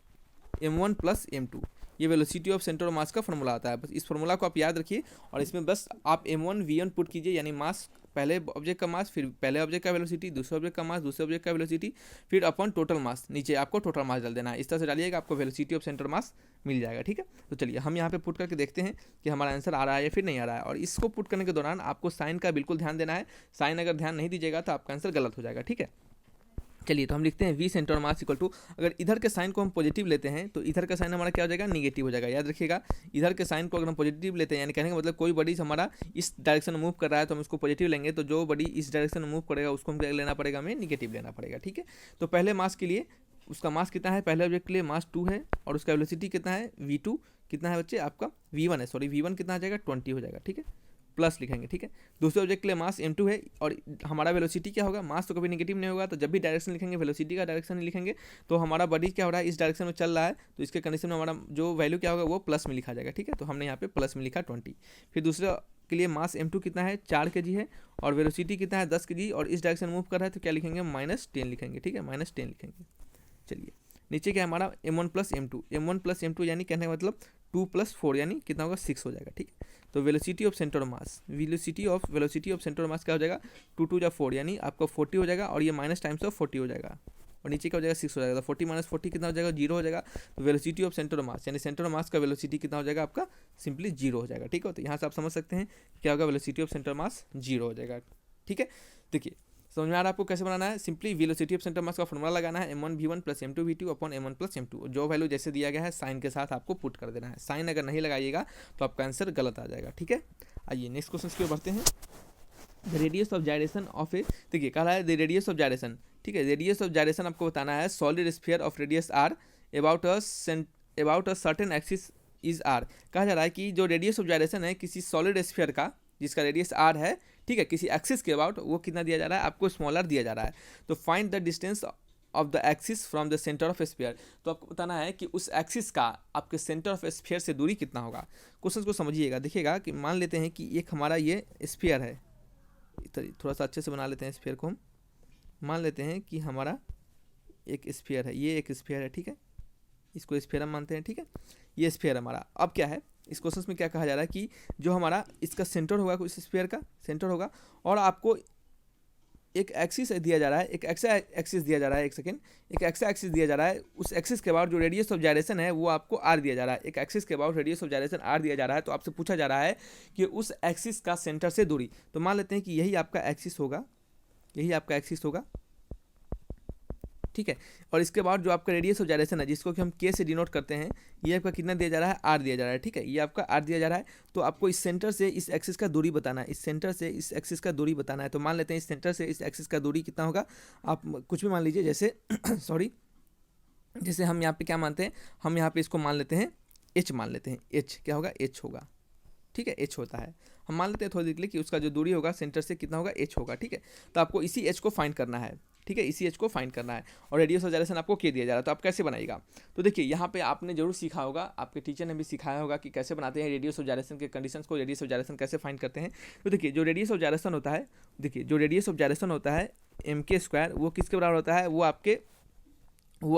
m1 plus m2, ये वेलोसिटी ऑफ सेंटर ऑफ मास का फॉर्मूला आता है। बस इस फॉर्मूला को आप याद रखिए और इसमें बस आप m1v1 पुट कीजिए, यानी मास पहले ऑब्जेक्ट का मास, फिर पहले ऑब्जेक्ट का वेलोसिटी, दूसरे ऑब्जेक्ट का मास, दूसरे ऑब्जेक्ट का वेलोसिटी, फिर अपॉन टोटल मास, नीचे आपको टोटल मास डाल देना है। इस तरह से डालिएगा, आपको वेलोसिटी ऑफ सेंटर मास मिल जाएगा, ठीक है। तो चलिए हम यहाँ पे पुट करके देखते हैं कि हमारा आंसर आ रहा है या फिर नहीं आ रहा है। और इसको पुट करने के दौरान आपको साइन का बिल्कुल ध्यान देना है, साइन अगर ध्यान नहीं दीजिएगा तो आपका आंसर गलत हो जाएगा, ठीक है। चलिए तो हम लिखते हैं V centre mass equal to, अगर इधर के साइन को हम पॉजिटिव लेते हैं तो इधर का साइन हमारा क्या हो जाएगा, निगेटिव हो जाएगा। याद रखिएगा, इधर के साइन को अगर हम पॉजिटिव लेते हैं, यानी कहने का मतलब कोई बॉडी हमारा इस डायरेक्शन में मूव कर रहा है तो हम इसको पॉजिटिव लेंगे, तो जो बॉडी इस डायरेक्शन में मूव करेगा उसको हम क्या लेना पड़ेगा, हमें निगेटिव लेना पड़ेगा, ठीक है। तो पहले मास के लिए उसका मास कितना है, पहले ऑब्जेक्ट के लिए मास 2 है और उसका वेलोसिटी कितना है v2 कितना है बच्चे आपका v1 है, सॉरी v1 कितना आ जाएगा 20 हो जाएगा, ठीक है, प्लस लिखेंगे, ठीक है। दूसरे ऑब्जेक्ट के लिए मास m2 है और हमारा वेलोसिटी क्या होगा, मास तो कभी नेगेटिव नहीं होगा, तो जब भी डायरेक्शन लिखेंगे वेलोसिटी का डायरेक्शन लिखेंगे, तो हमारा बॉडी क्या हो रहा है इस डायरेक्शन में चल रहा है, तो इसके कंडीशन में हमारा जो वैल्यू क्या होगा वो प्लस में लिखा जाएगा, ठीक है। तो हमने यहाँ पे प्लस में लिखा 20। फिर दूसरे के लिए मास m2 कितना है 4 kg है और वेलोसिटी कितना है 10 kg और इस डायरेक्शन मूव कर रहा है, तो क्या लिखेंगे -10 लिखेंगे, ठीक है, -10 लिखेंगे। चलिए नीचे क्या है हमारा m1 प्लस m2 यानी कहने का मतलब 2 + 4 यानी कितना होगा 6 हो जाएगा, ठीक है। तो velocity of centre of mass, velocity of centre of मास क्या हो जाएगा 2 2 4 यानी आपका 40 हो जाएगा और ये माइनस टाइम्स ऑफ 40 हो जाएगा और नीचे क्या हो जाएगा 6 हो जाएगा, तो 40 - 40 कितना हो जाएगा 0 हो जाएगा। तो वेलोसिटी ऑफ सेंटर ऑफ मास यानी सेंटर ऑफ मास का वेलोसिटी कितना हो जाएगा आपका सिंपली 0 हो जाएगा, ठीक है। तो यहाँ से आप समझ सकते हैं क्या होगा वेलोसिटी ऑफ सेंटर ऑफ मास 0 हो जाएगा, ठीक है। देखिए समझ में आ रहा है आपको कैसे बनाना है, simply velocity of centre mass का फॉर्मूला लगाना है m1v1 + m2v2 upon m1 + m2, जो वैल्यू जैसे दिया गया है साइन के साथ आपको पुट कर देना है, साइन अगर नहीं लगाइएगा तो आपका आंसर गलत आ जाएगा, ठीक है। आइए नेक्स्ट क्वेश्चन की ओर बढ़ते हैं। The radius of gyration of A, देखिए कह रहा है द रेडियस ऑफ जायरेशन, ठीक है, रेडियस ऑफ जायरेशन आपको बताना है solid sphere of radius R about a certain axis is R. कहा जा रहा है कि जो रेडियस ऑफ जायरेशन है किसी सॉलिड स्फीयर का जिसका रेडियस आर है, ठीक है, किसी एक्सिस के अबाउट वो कितना दिया जा रहा है आपको स्मॉलर दिया जा रहा है। तो find the distance of the axis from the centre of sphere, तो आपको बताना है कि उस एक्सिस का आपके सेंटर ऑफ स्फीयर से दूरी कितना होगा। क्वेश्चन को समझिएगा, देखिएगा कि मान लेते हैं कि एक हमारा ये स्फीयर है, थोड़ा सा अच्छे से बना लेते हैं स्फीयर को हम, मान लेते हैं कि हमारा एक स्फीयर है, ये एक स्फीयर है, ठीक है, इसको स्फीयर हम मानते हैं, ठीक है, ये स्फीयर हमारा। अब क्या है इस क्वेश्चन में क्या कहा जा रहा है कि जो हमारा इसका सेंटर होगा, इस स्फीयर का सेंटर होगा और आपको एक एक्सिस दिया जा रहा है, एक एक्सा एक्सिस दिया जा रहा है, एक सेकेंड, एक एक्सा एक्सिस दिया जा रहा है, उस एक्सिस के बाद जो रेडियस ऑफ जायरेशन है वो आपको आर दिया जा रहा है, एक एक्सिस के बाद रेडियस ऑफ जायरेशन आर दिया जा रहा है। तो आपसे पूछा जा रहा है कि उस एक्सिस का सेंटर से दूरी, तो मान लेते हैं कि यही आपका एक्सिस होगा, यही आपका एक्सिस होगा, ठीक है, और इसके बाद जो आपका रेडियस ऑफ जायरेशन है जिसको कि हम के से डिनोट करते हैं, ये आपका कितना दिया जा रहा है आर दिया जा रहा है, ठीक है, ये आपका आर दिया जा रहा है। तो आपको इस सेंटर से इस एक्सिस का दूरी बताना है, इस सेंटर से इस एक्सिस का दूरी बताना है। तो मान लेते हैं इस सेंटर से इस एक्सिस का दूरी कितना होगा, आप कुछ भी मान लीजिए, जैसे सॉरी जैसे हम यहाँ पे क्या मानते हैं, हम यहाँ पे इसको मान लेते हैं एच मान लेते हैं, एच क्या होगा एच होगा, ठीक है, एच होता है, हम मान लेते हैं थोड़ी देर के लिए कि उसका जो दूरी होगा सेंटर से कितना होगा एच होगा, ठीक है। तो आपको इसी एच को फाइंड करना है, ठीक है, इसी एच को फाइंड करना है और रेडियस ऑफ जायरेशन आपको के दिया जा रहा है। तो आप कैसे बनाइएगा, तो देखिए यहाँ पे आपने जरूर सीखा होगा, आपके टीचर ने भी सिखाया होगा कि कैसे बनाते हैं रेडियस ऑफ जायरेशन के कंडीशंस को, रेडियस ऑफ जायरेशन कैसे फाइंड करते हैं। तो देखिए जो रेडियस ऑफ जायरेशन होता है, देखिए जो रेडियस ऑफ जायरेशन होता है m² वो किसके बराबर होता है, वो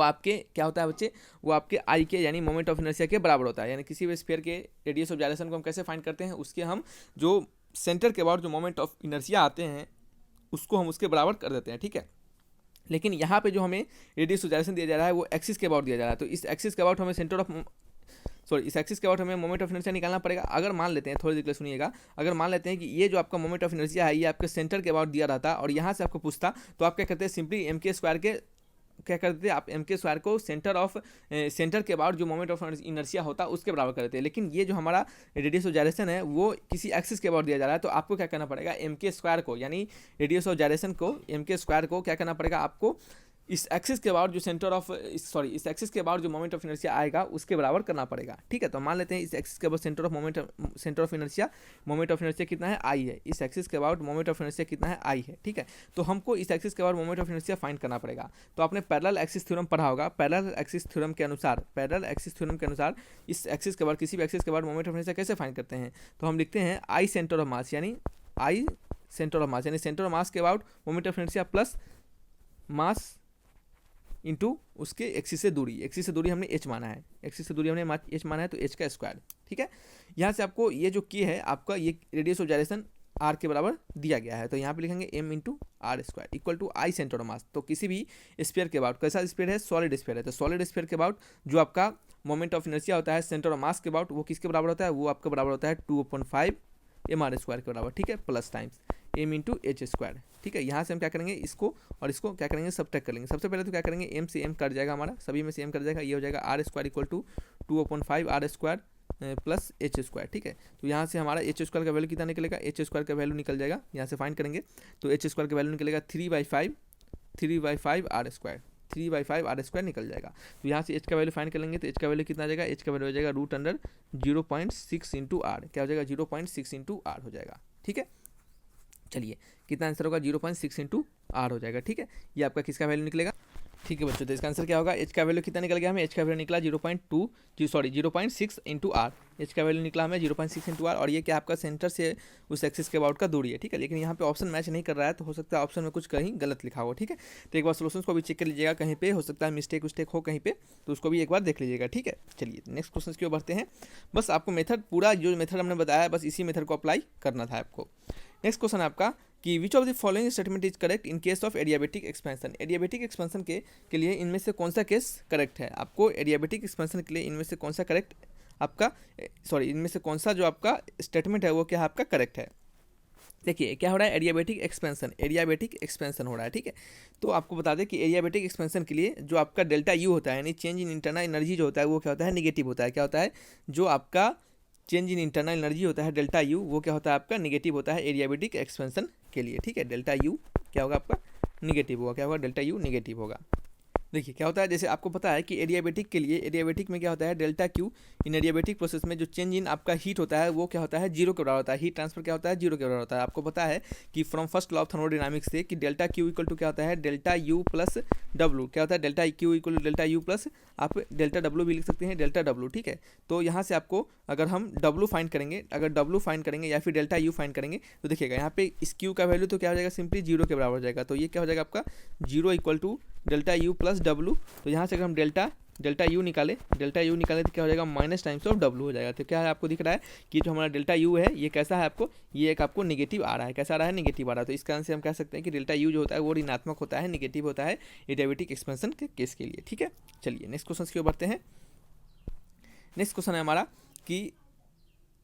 आपके क्या होता है बच्चे, वो आपके आई के यानी मोमेंट ऑफ इनर्शिया के बराबर होता है। यानी किसी भी स्फीयर के रेडियस ऑफ जायरेशन को हम कैसे फाइंड करते हैं, उसके हम जो सेंटर के बाद जो मोमेंट ऑफ इनर्शिया आते हैं उसको हम उसके बराबर कर देते हैं, ठीक है। लेकिन यहाँ पे जो हमें रेडियस ऑफ जायरेशन दिया जा रहा है वो एक्सिस के अबाउट दिया जा रहा है, तो इस एक्सिस के अबाउट हमें इस एक्सिस के अबाउट हमें मोमेंट ऑफ इनर्शिया निकालना पड़ेगा। अगर मान लेते हैं, थोड़ी देर सुनिएगा, अगर मान लेते हैं कि ये जो आपका मोमेंट ऑफ इनर्शिया है ये आपके सेंटर के अबाउट दिया रहता और यहाँ से आपको पूछता, तो आप क्या करते हैं सिंपली m² के क्या करते थे आप m² को सेंटर के अबाउट जो मोमेंट ऑफ इनर्शिया होता है उसके बराबर कर देते हैं। लेकिन ये जो हमारा रेडियस ऑफ जायरेशन है वो किसी एक्सिस के अबाउट दिया जा रहा है, तो आपको क्या करना पड़ेगा m² को यानी रेडियस ऑफ जायरेशन को m² को क्या करना पड़ेगा आपको इस एक्सिस के अबाउट जो इस एक्सिस के अबाउट जो मोमेंट ऑफ इनर्शिया आएगा उसके बराबर करना पड़ेगा, ठीक है। तो मान लेते हैं इस एक्सिस के about centre of inertia moment of inertia कितना है आई है, इस एक्सिस के अबाउट मोमेंट ऑफ इनर्शिया कितना है आई है, ठीक है। तो हमको इस एक्सिस के about moment of inertia find करना पड़ेगा। तो आपने पैरेलल एक्सिस थ्योरम पढ़ा होगा, पैरेलल एक्सिस थ्योरम के अनुसार इस एक्सिस के अबाउट किसी भी एक्सिस के अबाउट मोमेंट ऑफ इनर्शिया कैसे फाइंड करते हैं, तो हम लिखते हैं आई सेंटर ऑफ मास यानी सेंटर ऑफ मास के about moment of inertia plus mass into उसके एक्सिस से दूरी हमने h माना है, h माना है तो h का स्क्वायर, ठीक है। यहाँ से आपको ये जो k है आपका ये रेडियस ऑफ जायरेशन r के बराबर दिया गया है, तो यहाँ पे लिखेंगे m into R square equal to I centre of mass. तो किसी भी स्फीयर के अबाउट, कैसा स्फीयर है सॉलिड स्फीयर है, तो सॉलिड स्फीयर के अबाउट जो आपका मोमेंट ऑफ इनर्शिया होता है सेंटर ऑफ मास के अबाउट वो किसके बराबर होता है, वो आपका बराबर होता है 2/5 mr² के बराबर, ठीक है, plus times m into h², ठीक है। यहाँ से हम क्या करेंगे इसको और इसको क्या करेंगे सबट्रैक्ट कर लेंगे। सबसे पहले तो क्या करेंगे m से m कट जाएगा, हमारा सभी में से m कट जाएगा, ये हो जाएगा r² equal to 2/5 r² plus h², ठीक है। तो यहाँ से हमारा h² का वैल्यू कितना निकलेगा, h² का वैल्यू निकल जाएगा, यहाँ से फाइंड करेंगे तो h² का वैल्यू निकलेगा 3/5 r², 3/5 आर स्क्वायर निकल जाएगा। तो यहाँ से एच का वैल्यू फाइंड कर लेंगे तो एच का वैल्यू कितना आ जाएगा, एच का वैल्यू हो जाएगा रूट अंडर 0.6 इंटू आर, क्या हो जाएगा 0.6 इंटू आर हो जाएगा। ठीक है, चलिए कितना आंसर होगा 0.6 इंटू आर हो जाएगा। ठीक है, ये आपका किसका वैल्यू निकलेगा। ठीक है बच्चों, तो इसका आंसर क्या होगा, एच का वैल्यू कितना निकल गया हमें, एच का वैल्यू निकला 0.6 इंटू आर, एच का वैल्यू निकला हमें 0.6 इंटू आर। और ये क्या आपका सेंटर से उस एक्सिस के अबाउट का दूरी है। ठीक है, लेकिन यहाँ पे ऑप्शन मैच नहीं कर रहा है तो हो सकता है ऑप्शन में कुछ कहीं गलत लिखा हो। ठीक है, तो एक बार सोल्यूशन को भी चेक कर लीजिएगा, कहीं पे हो सकता है मिस्टेक हो कहीं पे, तो उसको भी एक बार देख लीजिएगा। ठीक है, चलिए नेक्स्ट क्वेश्चन की ओर बढ़ते हैं। बस आपको मेथड पूरा जो मेथड हमने बताया है बस इसी मेथड को अप्लाई करना था आपको। नेक्स्ट क्वेश्चन आपका कि which of the following statement is correct in case of adiabatic expansion. Adiabatic expansion के लिए इनमें से कौन सा केस करेक्ट है। आपको एडियाबेटिक एक्सपेंशन के लिए इनमें से कौन सा करेक्ट आपका इनमें से कौन सा जो आपका स्टेटमेंट है वो क्या आपका करेक्ट है। देखिए क्या हो रहा है, एडियाबेटिक एक्सपेंशन हो रहा है। ठीक है, तो आपको बता दें कि एडियाबेटिक एक्सपेंशन के लिए जो आपका डेल्टा यू होता है यानी चेंज इन इंटरनल एनर्जी जो होता है वो क्या होता है, निगेटिव होता है। क्या होता है, जो आपका चेंज इन इंटरनल एनर्जी होता है डेल्टा यू वो क्या होता है आपका निगेटिव होता है एडियाबेटिक एक्सपेंशन के लिए। ठीक है, डेल्टा यू क्या होगा आपका निगेटिव होगा, क्या होगा डेल्टा यू निगेटिव होगा। देखिए क्या होता है, जैसे आपको पता है कि एडियाबेटिक के लिए एडियाबेटिक में क्या होता है डेल्टा क्यू, इन एडियाबेटिक प्रोसेस में जो चेंज इन आपका हीट होता है वो क्या होता है जीरो के बराबर होता है। हीट ट्रांसफर क्या होता है जीरो के बराबर होता है। आपको पता है कि from first law of thermodynamics से कि डेल्टा क्यू इक्वल टू क्या होता है डेल्टा यू प्लस डब्लू, क्या होता है delta Q equal to delta U plus आप डेल्टा डब्लू भी लिख सकते हैं डेल्टा डब्लू। ठीक है, तो यहाँ से आपको अगर हम डब्लू फाइंड करेंगे, अगर डब्लू फाइंड करेंगे या फिर डेल्टा यू फाइंड करेंगे तो देखिएगा यहाँ पे इस क्यू का वैल्यू तो क्या हो जाएगा सिंपली जीरो के बराबर हो जाएगा। तो ये क्या हो जाएगा आपका zero equal to delta U plus W. तो यहाँ से अगर हम डेल्टा यू निकाले तो क्या हो जाएगा माइनस टाइम्स ऑफ डब्लू हो जाएगा। तो क्या है आपको दिख रहा है कि जो हमारा डेल्टा यू है ये कैसा है आपको, ये एक आपको निगेटिव आ रहा है। कैसा आ रहा है, निगेटिव आ रहा है। तो इस कारण से हम कह सकते हैं कि डेल्टा यू जो होता है वो ऋणात्मक होता है, निगेटिव होता है एडियाबेटिक एक्सपेंशन के केस के लिए। ठीक है, चलिए नेक्स्ट क्वेश्चन की ओर बढ़ते हैं। नेक्स्ट क्वेश्चन है हमारा कि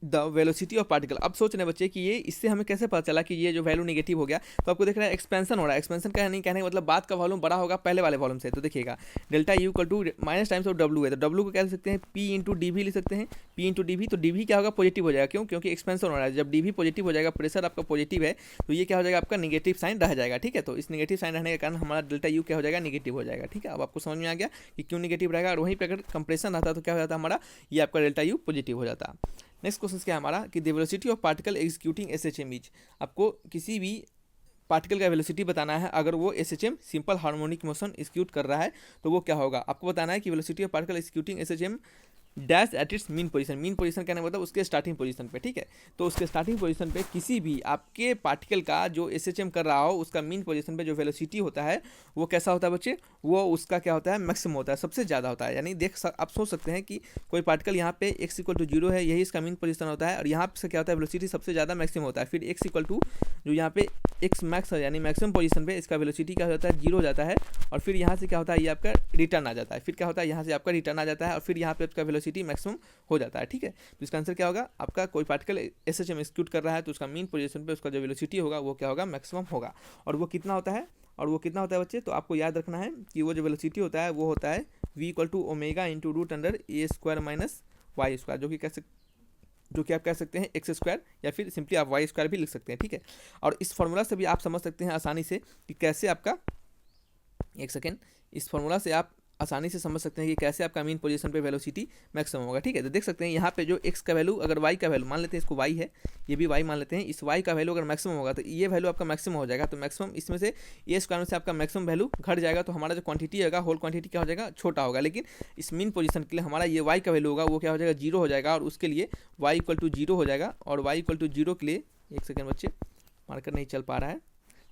द वेलोसिटी ऑफ पार्टिकल। अब सोच रहे बच्चे कि ये इससे हमें कैसे पता चला कि ये जो वैल्यू नेगेटिव हो गया। तो आपको देख रहा है एक्सपेंशन हो रहा है। एक्सपेंशन का नहीं कहने का मतलब बाद का वॉल्यूम बड़ा होगा पहले वाले वॉल्यूम से। तो देखिएगा delta U equal to minus times of W है, तो डब्लू को क्या लिख सकते हैं पी इंटू डी भी लिख सकते हैं, पी इंटू डी भी। तो डी भी क्या होगा पॉजिटिव हो जाएगा, क्यों, क्योंकि एक्सपेंशन हो रहा है। जब डी भी पॉजिटिव हो जाएगा, प्रेशर आपका पॉजिटिव है तो ये क्या हो जाएगा आपका निगेटिव साइन रह जाएगा। ठीक है, तो इस निगेटिव साइन रहने के कारण हमारा डेल्टा यू क्या हो जाएगा निगेटिव हो जाएगा। ठीक है, अब आपको समझ में आ गया कि क्यों निगेटिव रहेगा। और वहीं पर अगर कंप्रेशन रहता तो क्या हो जाता हमारा, ये आपका डेल्टा यू पॉजिटिव हो जाता। नेक्स्ट क्वेश्चन क्या है हमारा कि the velocity of particle executing SHM is. आपको किसी भी पार्टिकल का वेलोसिटी बताना है, अगर वो SHM simple harmonic motion execute कर रहा है तो वो क्या होगा। आपको बताना है कि velocity of particle executing SHM dash at its mean position. Mean position कहने का मतलब उसके स्टार्टिंग पोजीशन पे। ठीक है, तो उसके स्टार्टिंग पोजीशन पे किसी भी आपके पार्टिकल का जो एसएचएम कर रहा हो उसका मीन पोजीशन पे जो वेलोसिटी होता है वो कैसा होता है बच्चे, वो उसका क्या होता है मैक्सिमम होता है, सबसे ज़्यादा होता है। यानी आप सोच सकते हैं कि कोई पार्टिकल यहाँ पे x इक्वल टू जीरो है, यही इसका मीन पोजीशन होता है। और यहाँ से क्या होता है वेलोसिटी सबसे ज़्यादा मैक्सिमम होता है। फिर x इक्वल टू जो यहाँ पे x मैक्स है यानी मैक्सिमम पोजीशन पे इसका वेलोसिटी क्या होता है जीरो हो जाता है। और फिर यहाँ से क्या होता है ये आपका रिटर्न आ जाता है। फिर क्या होता है यहाँ से आपका रिटर्न आ जाता है और फिर यहाँ पे आपका वेलोसिटी मैक्सिमम हो जाता है। ठीक है, तो इसका आंसर क्या होगा आपका, कोई पार्टिकल एसएचएम एग्जीक्यूट कर रहा है तो उसका मीन पोजीशन पे उसका जो वेलोसिटी होगा वो क्या होगा मैक्सिमम होगा। और वो कितना होता है, बच्चे, तो आपको याद रखना है कि वो जो वेलोसिटी होता है वो होता है v equal to omega into root under A square minus Y square, जो कि आप कह सकते हैं एक्स स्क्वायर या फिर सिंपली आप वाई स्क्वायर भी लिख सकते हैं। ठीक है, और इस फॉर्मूला से भी आप समझ सकते हैं आसानी से कि कैसे आपका, एक सेकेंड, इस फॉर्मूला से आप आसानी से समझ सकते हैं कि कैसे आपका मीन पोजीशन पे वेलोसिटी मैक्सिमम होगा। ठीक है, तो देख सकते हैं यहाँ पे जो x का वैल्यू, अगर y का वैल्यू मान लेते हैं, इसको y है, ये भी y मान लेते हैं, इस y का वैल्यू अगर मैक्सिमम होगा तो ये वैल्यू आपका मैक्सिमम हो जाएगा। तो मैक्सिमम इसमें से ए स्क्वायर में से आपका मैक्सिमम वैल्यू घट जाएगा तो हमारा जो क्वांटिटी होगा होल क्वांटिटी क्या हो जाएगा छोटा होगा। लेकिन इस मीन पोजीशन के लिए हमारा ये y का वैल्यू होगा वो क्या हो जाएगा जीरो हो जाएगा। और उसके लिए y इक्वल टू जीरो हो जाएगा। और y इक्वल टू जीरो के लिए, एक सेकेंड बच्चे मार्कर नहीं चल पा रहा है,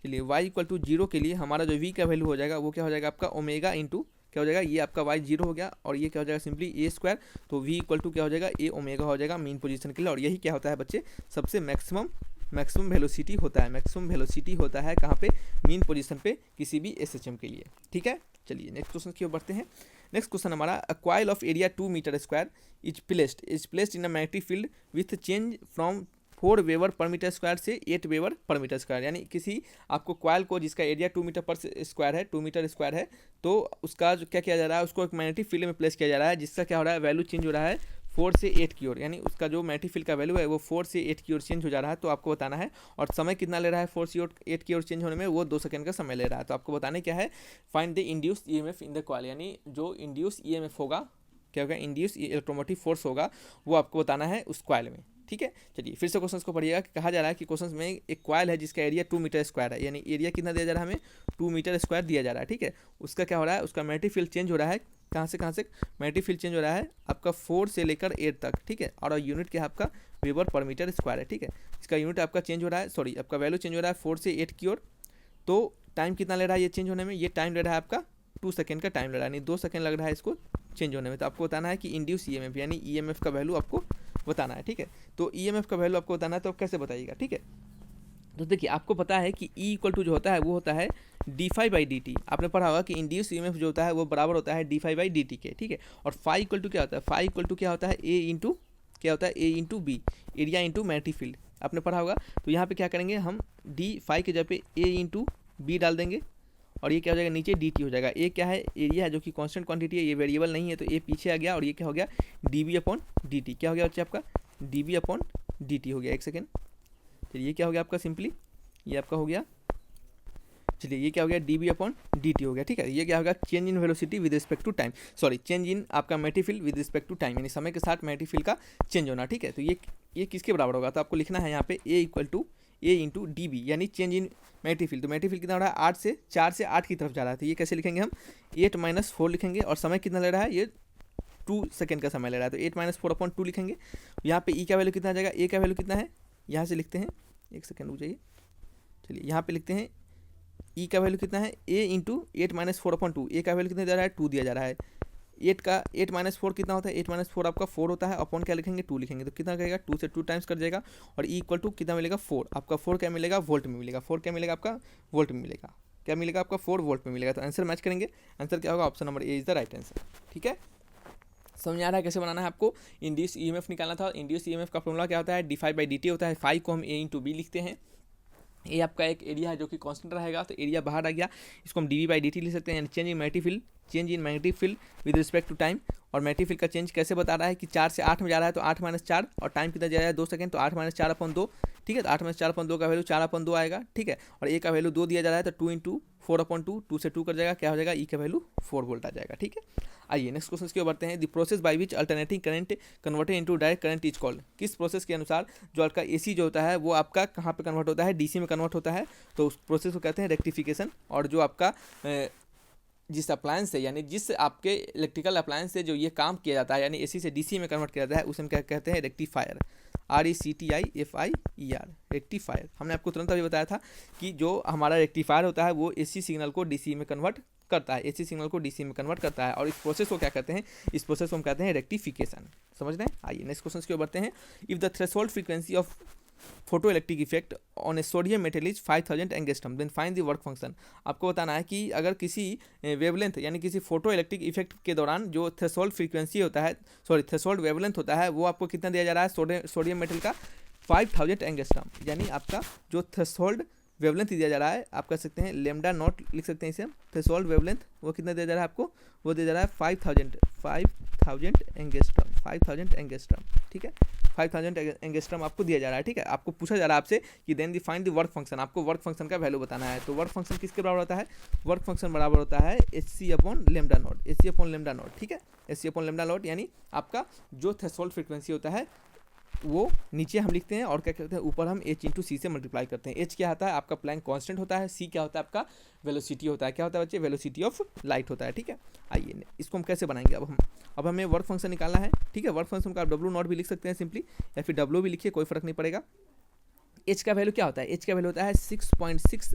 चलिए y इक्वल टू जीरो के लिए हमारा जो v का वैल्यू हो जाएगा वो क्या हो जाएगा आपका ओमेगा इंटू क्या हो जाएगा, ये आपका y जीरो हो गया और ये क्या हो जाएगा सिंपली ए स्क्वायर। तो v इक्वल टू क्या हो जाएगा ए ओमेगा हो जाएगा मीन पोजीशन के लिए। और यही क्या होता है बच्चे सबसे मैक्सिमम वेलोसिटी होता है। मैक्सिमम वेलोसिटी होता है कहाँ पे, मीन पोजीशन पे किसी भी एसएचएम के लिए। ठीक है, चलिए नेक्स्ट क्वेश्चन की ओर बढ़ते हैं। नेक्स्ट क्वेश्चन हमारा a coil of area 2 metre square is placed in a magnetic field with change from 4 weber per metre square से 8 वेबर पर मीटर स्क्वायर। यानी किसी आपको कॉइल को जिसका एरिया 2 मीटर पर स्क्वायर है, 2 मीटर स्क्वायर है, तो उसका जो क्या किया जा रहा है, उसको एक मैग्नेटिक फील्ड में प्लेस किया जा रहा है जिसका क्या हो रहा है वैल्यू चेंज हो रहा है 4 से 8 की ओर, यानी उसका जो मैग्नेटिक का वैल्यू है वो 4 से 8 की ओर चेंज हो जा रहा है, तो आपको बताना है। और समय कितना ले रहा है 4 से 8 की ओर चेंज होने में, वो 2 सेकंड का समय ले रहा है। तो आपको बताना क्या है, find the induced EMF in the coil, यानी जो इंड्यूस्ड ईएमएफ होगा, क्या होगा, इंड्यूस इलेक्ट्रोमोटिव फोर्स होगा, वो आपको बताना है उस कॉइल में। ठीक है, चलिए फिर से क्वेश्चन को पढ़िएगा। कहा जा रहा है कि क्वेश्चन में एक कॉइल है जिसका एरिया 2 मीटर स्क्वायर है, यानी एरिया कितना दिया जा रहा है हमें, 2 मीटर स्क्वायर दिया जा रहा है। ठीक है, उसका क्या हो रहा है, उसका मैग्नेटिक फील्ड चेंज हो रहा है, कहाँ से मैग्नेटिक फील्ड चेंज हो रहा है आपका 4 से लेकर 8 तक। ठीक है, और यूनिट क्या है आपका, वेबर पर मीटर स्क्वायर है। ठीक है, इसका यूनिट आपका चेंज हो रहा है, सॉरी आपका वैल्यू चेंज हो रहा है 4 से 8 की ओर। तो टाइम कितना ले रहा है ये चेंज होने में, ये टाइम ले रहा है आपका 2 सेकंड का टाइम ले रहा है, यानी 2 सेकंड लग रहा है इसको चेंज होने में। तो आपको बताना है कि इंड्यूस ईएमएफ, यानी ईएमएफ का वैल्यू आपको बताना है। ठीक है, तो ईएमएफ का वैल्यू आपको बताना है, तो आप कैसे बताइएगा। ठीक है, तो देखिए आपको पता है कि ई इक्वल टू जो होता है वो होता है d∅/dt। आपने पढ़ा होगा कि इंड्यूस ईएमएफ जो होता है वो बराबर होता है d∅/dt के। ठीक है, और फाई इक्वल टू क्या होता है, फाई इक्वल टू क्या होता है, ए इंटू क्या होता है, A into B, area into magnetic field, आपने पढ़ा होगा। तो यहाँ पे क्या करेंगे हम, d∅ के जगह पे ए इंटू बी डाल देंगे, और ये क्या हो जाएगा, नीचे dt हो जाएगा। ए क्या है, एरिया है जो कि कांस्टेंट क्वांटिटी है, ये वेरिएबल नहीं है, तो ए पीछे आ गया, और ये क्या हो गया, dB/dt। क्या हो गया बच्चे आपका, dB/dt हो गया। एक सेकेंड, चलिए ये क्या हो गया आपका, सिंपली ये आपका हो गया, चलिए ये क्या हो गया, dB/dt हो गया। ठीक है, ये क्या होगा, change in velocity with respect to time, sorry change in आपका magnetic field with respect to time, यानी समय के साथ मैग्नेटिक फील्ड का चेंज होना। ठीक है, तो ये किसके बराबर होगा, तो आपको लिखना है यहाँ पे A equal to A into D B, यानी चेंज इन मैग्नेटिक फील्ड। तो मैग्नेटिक फील्ड कितना हो रहा है, 4 से 8 की तरफ जा रहा है, तो ये कैसे लिखेंगे हम, 8-4 लिखेंगे, और समय कितना ले रहा है, ये 2 सेकंड का समय ले रहा है, तो 8-4/2 लिखेंगे। यहाँ पे ई का वैल्यू कितना आ जाएगा, ए का वैल्यू कितना है, यहाँ से लिखते हैं, एक सेकंड रुक जाइए, चलिए यहाँ पे लिखते हैं ई का वैल्यू कितना है, ए इंटू 8-4/2, ए का वैल्यू कितना दिया जा रहा है, 2 दिया जा रहा है। 8-4 कितना होता है, 8-4 आपका 4 होता है, अपॉन क्या लिखेंगे, 2 लिखेंगे, तो कितना करेगा, 2 से 2 टाइम्स कर जाएगा, और ई इक्वल टू कितना मिलेगा, 4। आपका 4 क्या मिलेगा, वोल्ट में मिलेगा, 4 क्या मिलेगा आपका, वोल्ट में मिलेगा, क्या मिलेगा आपका, 4 वोल्ट में मिलेगा। तो आंसर मैच करेंगे, आंसर क्या होगा, option number A is the right answer. ठीक है, समझ आ रहा है कैसे बनाना है आपको, इंड्यूस ईएमएफ निकालना था। इंड्यूस ईएमएफ का फॉर्मूला क्या होता है, d∅/dt होता है, फाई को हम ए इंटू बी लिखते हैं। ये आपका एक एरिया है जो कि कांस्टेंट रहेगा, तो एरिया बाहर आ गया, इसको हम dB/dt लिख सकते हैं, change in magnetic field with respect to time. और मैग्नेटिक फील्ड का चेंज कैसे बता रहा है कि 4 से 8 में जा रहा है, तो 8-4, और टाइम कितना जा रहा है, 2 सेकंड, तो 8-4/2। ठीक है, तो 8-4/2 का वैल्यू 4/2 आएगा। ठीक है, और ए का वैल्यू 2 दिया जा रहा है, तो 2 इंटू 4/2, 2 से 2 कर जाएगा, क्या हो जाएगा, ई का वैल्यू 4 वोल्ट आ जाएगा। ठीक है, आइए नेक्स्ट क्वेश्चन की ओर बढ़ते हैं। The process by which alternating current converted into direct current is called, किस प्रोसेस के अनुसार जो आपका एसी जो होता है वो आपका कहाँ पे कन्वर्ट होता है, डीसी में कन्वर्ट होता है, तो उस प्रोसेस को कहते हैं रेक्टिफिकेशन। और जो आपका जिस अप्लायंस से, यानी जिस आपके इलेक्ट्रिकल अप्लायंस से जो ये काम किया जाता है, यानी एसी से डीसी में कन्वर्ट किया जाता है, उसे हम क्या कहते हैं, रेक्टिफायर, RECTIFIER, रेक्टिफायर। हमने आपको तुरंत अभी बताया था कि जो हमारा रेक्टिफायर होता है वो एसी सिग्नल को डीसी में कन्वर्ट करता है, एसी सिग्नल को डीसी में कन्वर्ट करता है, और इस प्रोसेस को क्या कहते हैं, इस प्रोसेस को हम कहते हैं रेक्टिफिकेशन। समझ रहे हैं, आइए नेक्स्ट क्वेश्चन की ओर बढ़ते हैं। If the threshold frequency of photoelectric effect on a sodium metal is 5000 angstrom, then find the work function. आपको बताना है कि अगर किसी वेवलेंथ, यानी किसी फोटो इलेक्ट्रिक इफेक्ट के दौरान जो थ्रेशोल्ड फ्रीक्वेंसी होता है, सॉरी थ्रेशोल्ड वेवलेंथ होता है, वो आपको कितना दिया जा रहा है, सोडियम मेटल का 5000 एंगस्ट्रम, यानी आपका जो थ्रेशोल्ड वेवलेंथ दिया जा रहा है, आप कह सकते हैं लेमडा नॉट लिख सकते हैं इसे हम, थ्रेशोल्ड वेवलेंथ वो कितना दिया जा रहा है आपको, वो दिया जा रहा है 5000 एंगस्ट्रम, 5000 एंगस्ट्रम। ठीक है, 5000 एंगस्ट्रम आपको दिया जा रहा है। ठीक है, आपको पूछा जा रहा है आपसे कि then find the work function, आपको वर्क फंक्शन का वैल्यू बताना है। तो वर्क फंक्शन किसके बराबर होता है, वर्क फंक्शन बराबर होता है HC/λ नॉट, HC/λ नॉट। ठीक है, HC/λ नॉट, यानी आपका जो थ्रेशोल्ड फ्रीक्वेंसी होता है वो नीचे हम लिखते हैं, और क्या करते हैं, ऊपर हम h/c से मल्टीप्लाई करते हैं। h क्या होता है आपका प्लैंक कांस्टेंट होता है, c क्या होता है आपका वेलोसिटी होता है, क्या होता है बच्चे, वेलोसिटी ऑफ लाइट होता है। ठीक है, आइए इसको हम कैसे बनाएंगे, अब हमें वर्क फंक्शन निकालना है। ठीक है, वर्क फंक्शन का आप W0 भी लिख सकते हैं सिंपली, या फिर W भी लिखिए, कोई फर्क नहीं पड़ेगा। h का वैल्यू क्या होता है, h का वैल्यू होता है 6.6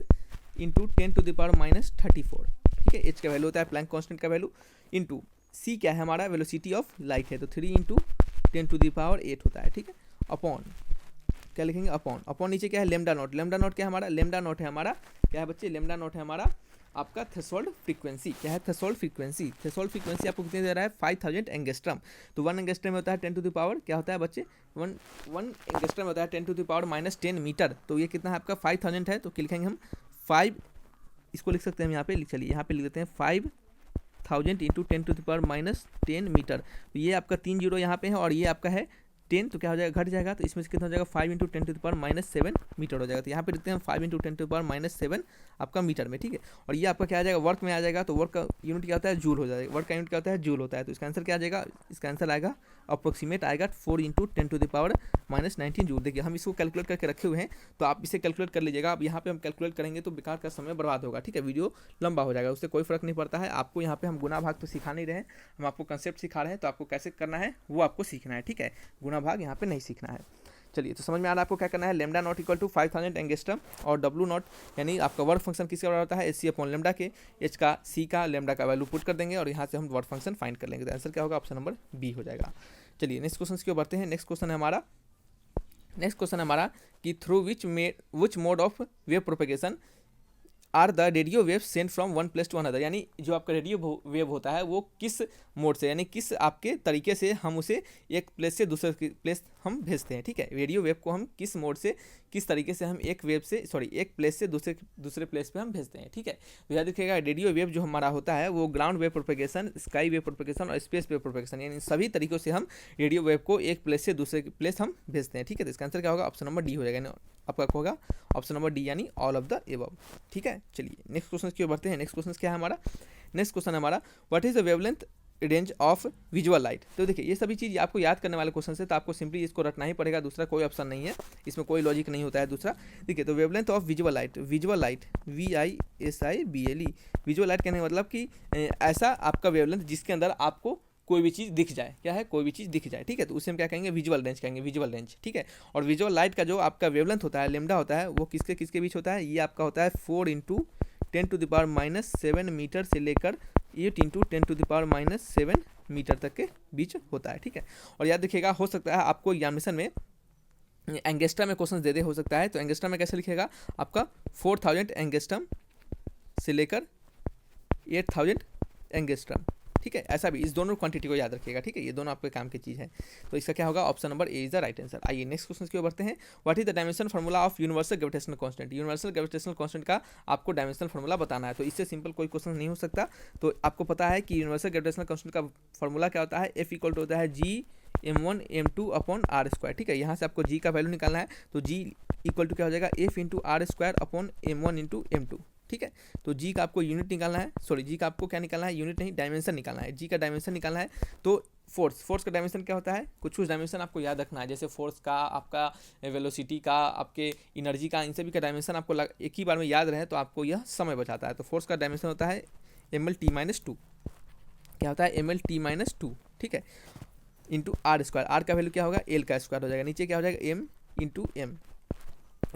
इंटू 10⁻34। ठीक है, h का वैल्यू होता है प्लैंक कांस्टेंट का वैल्यू, इंटू c क्या है हमारा, वेलोसिटी ऑफ लाइट है, तो 3 इंटू 10⁸ होता है। ठीक है, अपॉन क्या लिखेंगे, अपॉन नीचे क्या है, लेमडा नॉट क्या है हमारा, लेमडा नॉट है हमारा, क्या है बच्चे, लेमडा नॉट है हमारा आपका थ्रेशोल्ड फ्रीक्वेंसी। क्या है, थ्रेशोल्ड फ्रीक्वेंसी आपको कितने दे रहा है, 5000 एंगस्ट्रम। तो 1 एंगस्ट्रम में होता है 10⁻, क्या होता है बच्चे, 1 एंगस्ट्रम होता है 10⁻−10 मीटर, तो ये कितना है आपका 5000 है, तो लिखेंगे हम 5, इसको लिख सकते हैं हम यहाँ पे, चलिए यहाँ पे लिख देते हैं 1000 इंटू 10⁻10 मीटर। तो ये आपका 3 जीरो यहाँ पे है और ये आपका है 10, तो क्या हो जाएगा, घट जाएगा। तो इसमें से कितना हो जाएगा, 5 इंटू 10⁻7 मीटर हो जाएगा। तो यहाँ पे देखते हैं 5 इंटू 10⁻7 आपका मीटर में, ठीक है। और ये आपका क्या आ जाएगा, वर्क में आ जाएगा। तो वर्क का यूनिट क्या होता है, जूल हो जाएगा। वर्क का यूनिट क्या होता है, जूल होता है। तो इसका आंसर क्या आ जाएगा, इसका आंसर आएगा अप्रोक्सीमेट आएगा 4 इंटू 10⁻19 जूल। देखिए हम इसको कैलकुलेट करके रखे हुए हैं, तो आप इसे कैलकुलेट कर लीजिएगा। अब यहाँ पे हम कैलकुलेट करेंगे तो बेकार का समय बर्बाद होगा, ठीक है, वीडियो लंबा हो जाएगा, उससे कोई फर्क नहीं पड़ता है। आपको यहाँ पे हम गुना भाग तो सिखा नहीं रहे हैं, हम आपको कंसेप्ट सिखा रहे हैं। तो आपको कैसे करना है वो आपको सीखना है, ठीक है, गुना भाग यहाँ पे नहीं सीखना है। चलिए, तो समझ में आ रहा है आपको क्या करना है। Lambda nought equal to 5000 angstrom और डब्ल्यू नॉट यानी आपका वर्क फंक्शन किसके बराबर होता है, एच सी अपॉन लेमडा के। एच का, सी का, लेमडा का वैल्यू पुट कर देंगे और यहाँ से हम वर्क फंक्शन फाइंड कर लेंगे। तो आंसर क्या होगा, ऑप्शन नंबर बी हो जाएगा। चलिए नेक्स्ट क्वेश्चन की ओर बढ़ते हैं। नेक्स्ट क्वेश्चन है हमारा कि through which mode of wave propagation are the radio wave send from one place to another, यानी जो आपका रेडियो वेव होता है वो किस मोड से, यानी किस आपके तरीके से हम उसे एक प्लेस से दूसरे प्लेस हम भेजते हैं, ठीक है। रेडियो वेव को हम किस मोड से, किस तरीके से हम एक प्लेस से दूसरे प्लेस पे हम भेजते हैं, ठीक है। तो याद रखिएगा, रेडियो वेव जो हमारा होता है वो ground wave propagation, sky wave propagation और स्पेस वेव प्रोपेगेशन, यानी सभी तरीकों से हम रेडियो वेव को एक प्लेस से दूसरे प्लेस हम भेजते हैं, ठीक है। तो इसका आंसर क्या होगा, ऑप्शन नंबर डी हो जाएगा। आपका होगा ऑप्शन नंबर डी यानी ऑल ऑफ द एबव, ठीक है। चलिए नेक्स्ट क्वेश्चन की ओर बढ़ते हैं। नेक्स्ट क्वेश्चन क्या है हमारा, नेक्स्ट क्वेश्चन हमारा what is the wavelength range of visual light. तो देखिए ये सभी चीज़ आपको याद करने वाले क्वेश्चन है, तो आपको सिंपली इसको रटना ही पड़ेगा, दूसरा कोई ऑप्शन नहीं है, इसमें कोई लॉजिक नहीं होता है दूसरा। देखिए तो wavelength of visual light VISIBLE, visual light कहने का मतलब कि ऐसा आपका वेवलेंथ जिसके अंदर आपको कोई भी चीज़ दिख जाए, क्या है, कोई भी चीज़ दिख जाए, ठीक है। तो उसे हम क्या कहेंगे, विजुअल रेंज कहेंगे, विजुअल रेंज, ठीक है। और विजुअल लाइट का जो आपका वेवलेंथ होता है, लेमडा होता है, वो किसके बीच होता है, ये आपका होता है 4 इंटू 10⁻⁷ मीटर से लेकर 8 इंटू 10⁻⁷ मीटर तक के बीच होता है, ठीक है। और याद रखिएगा, हो सकता है आपको एग्जामिनेशन में एंगस्ट्रा में क्वेश्चन दे हो सकता है। तो एंगस्ट्रा में कैसे लिखेगा, आपका 4000 एंगस्ट्रम से लेकर 8000 एंगस्ट्रम, ठीक है। ऐसा भी इस दोनों क्वांटिटी को याद रखिएगा, ठीक है, ये दोनों आपके काम की चीज़ है। तो इसका क्या होगा, option number A is the right answer. आइए नेक्स्ट क्वेश्चन की ओर बढ़ते हैं। What is the dimension formula of universal gravitational constant. Universal gravitational constant का आपको डायमेंशनल फार्मूला बताना है। तो इससे सिंपल कोई क्वेश्चन नहीं हो सकता। तो आपको पता है कि यूनिवर्सल ग्रेविटेशनल कांस्टेंट का फार्मूला क्या होता है, F इक्वल टू होता है G(m1m2)/r², ठीक है। यहाँ से आपको G का वैल्यू निकालना है, तो G इक्वल टू क्या हो जाएगा, F(r²)/m1m2, ठीक है। तो जी का आपको यूनिट निकालना है, जी का आपको क्या निकालना है, यूनिट नहीं डायमेंशन निकालना है, जी का डायमेंशन निकालना है। तो फोर्स का डायमेंशन क्या होता है, कुछ डायमेंशन आपको याद रखना है, जैसे फोर्स का, आपका वेलोसिटी का, आपके एनर्जी का, इन सभी का डायमेंशन आपको एक ही बार में याद रहे तो आपको यह समय बचाता है। तो फोर्स का डायमेंशन होता है mlt-2, क्या होता है, mlt-2, ठीक है, इंटू r²। आर का वैल्यू क्या होगा, एल का स्क्वायर हो जाएगा, नीचे क्या हो जाएगा, m इंटू एम,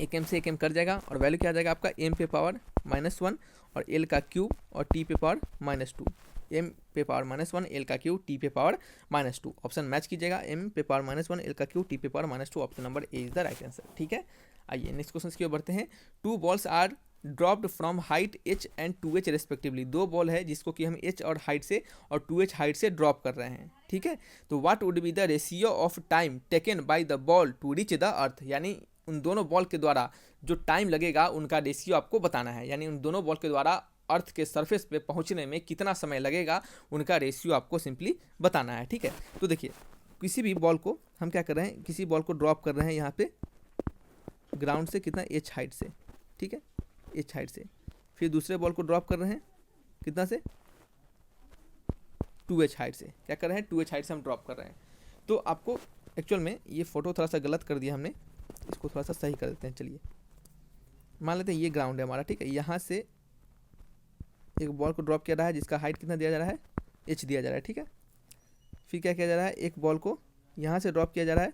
एक एम से एक एम कट जाएगा और वैल्यू क्या आ जाएगा आपका m पे पावर -1 और l का क्यूब और t पे पावर -2, m पे पावर -1 l का क्यूब t पे पावर -2। ऑप्शन मैच कीजिएगा, m पे पावर -1 l का क्यूब t पे power -2, option number A is the right answer, ठीक है। आइए नेक्स्ट क्वेश्चन की ओर बढ़ते हैं। 2 balls are dropped from height h and 2h respectively. 2 ball है जिसको कि हम h और हाइट से और 2h हाइट से ड्रॉप कर रहे हैं, ठीक है। तो what would be the ratio of time taken by the ball to reach the earth, यानी उन दोनों बॉल के द्वारा जो टाइम लगेगा उनका रेशियो आपको बताना है, यानी उन दोनों बॉल के द्वारा अर्थ के सरफेस पे पहुंचने में कितना समय लगेगा उनका रेशियो आपको सिंपली बताना है, ठीक है। तो देखिए किसी भी बॉल को हम क्या कर रहे हैं, किसी बॉल को ड्रॉप कर रहे हैं यहाँ पे ग्राउंड से कितना, h हाइट से, ठीक है, h हाइट से। फिर दूसरे बॉल को ड्रॉप कर रहे हैं कितना से, 2h हाइट से। क्या कर रहे हैं, 2h हाइट से हम ड्रॉप कर रहे हैं। तो आपको एक्चुअल में ये फोटो थोड़ा सा गलत कर दिया हमने, इसको थोड़ा सा सही कर देते हैं। चलिए मान लेते हैं ये ग्राउंड है हमारा, ठीक है। यहाँ से एक बॉल को ड्रॉप किया रहा है जिसका हाइट कितना दिया जा रहा है, h दिया जा रहा है, ठीक है। फिर क्या किया जा रहा है, एक बॉल को यहाँ से ड्रॉप किया जा रहा है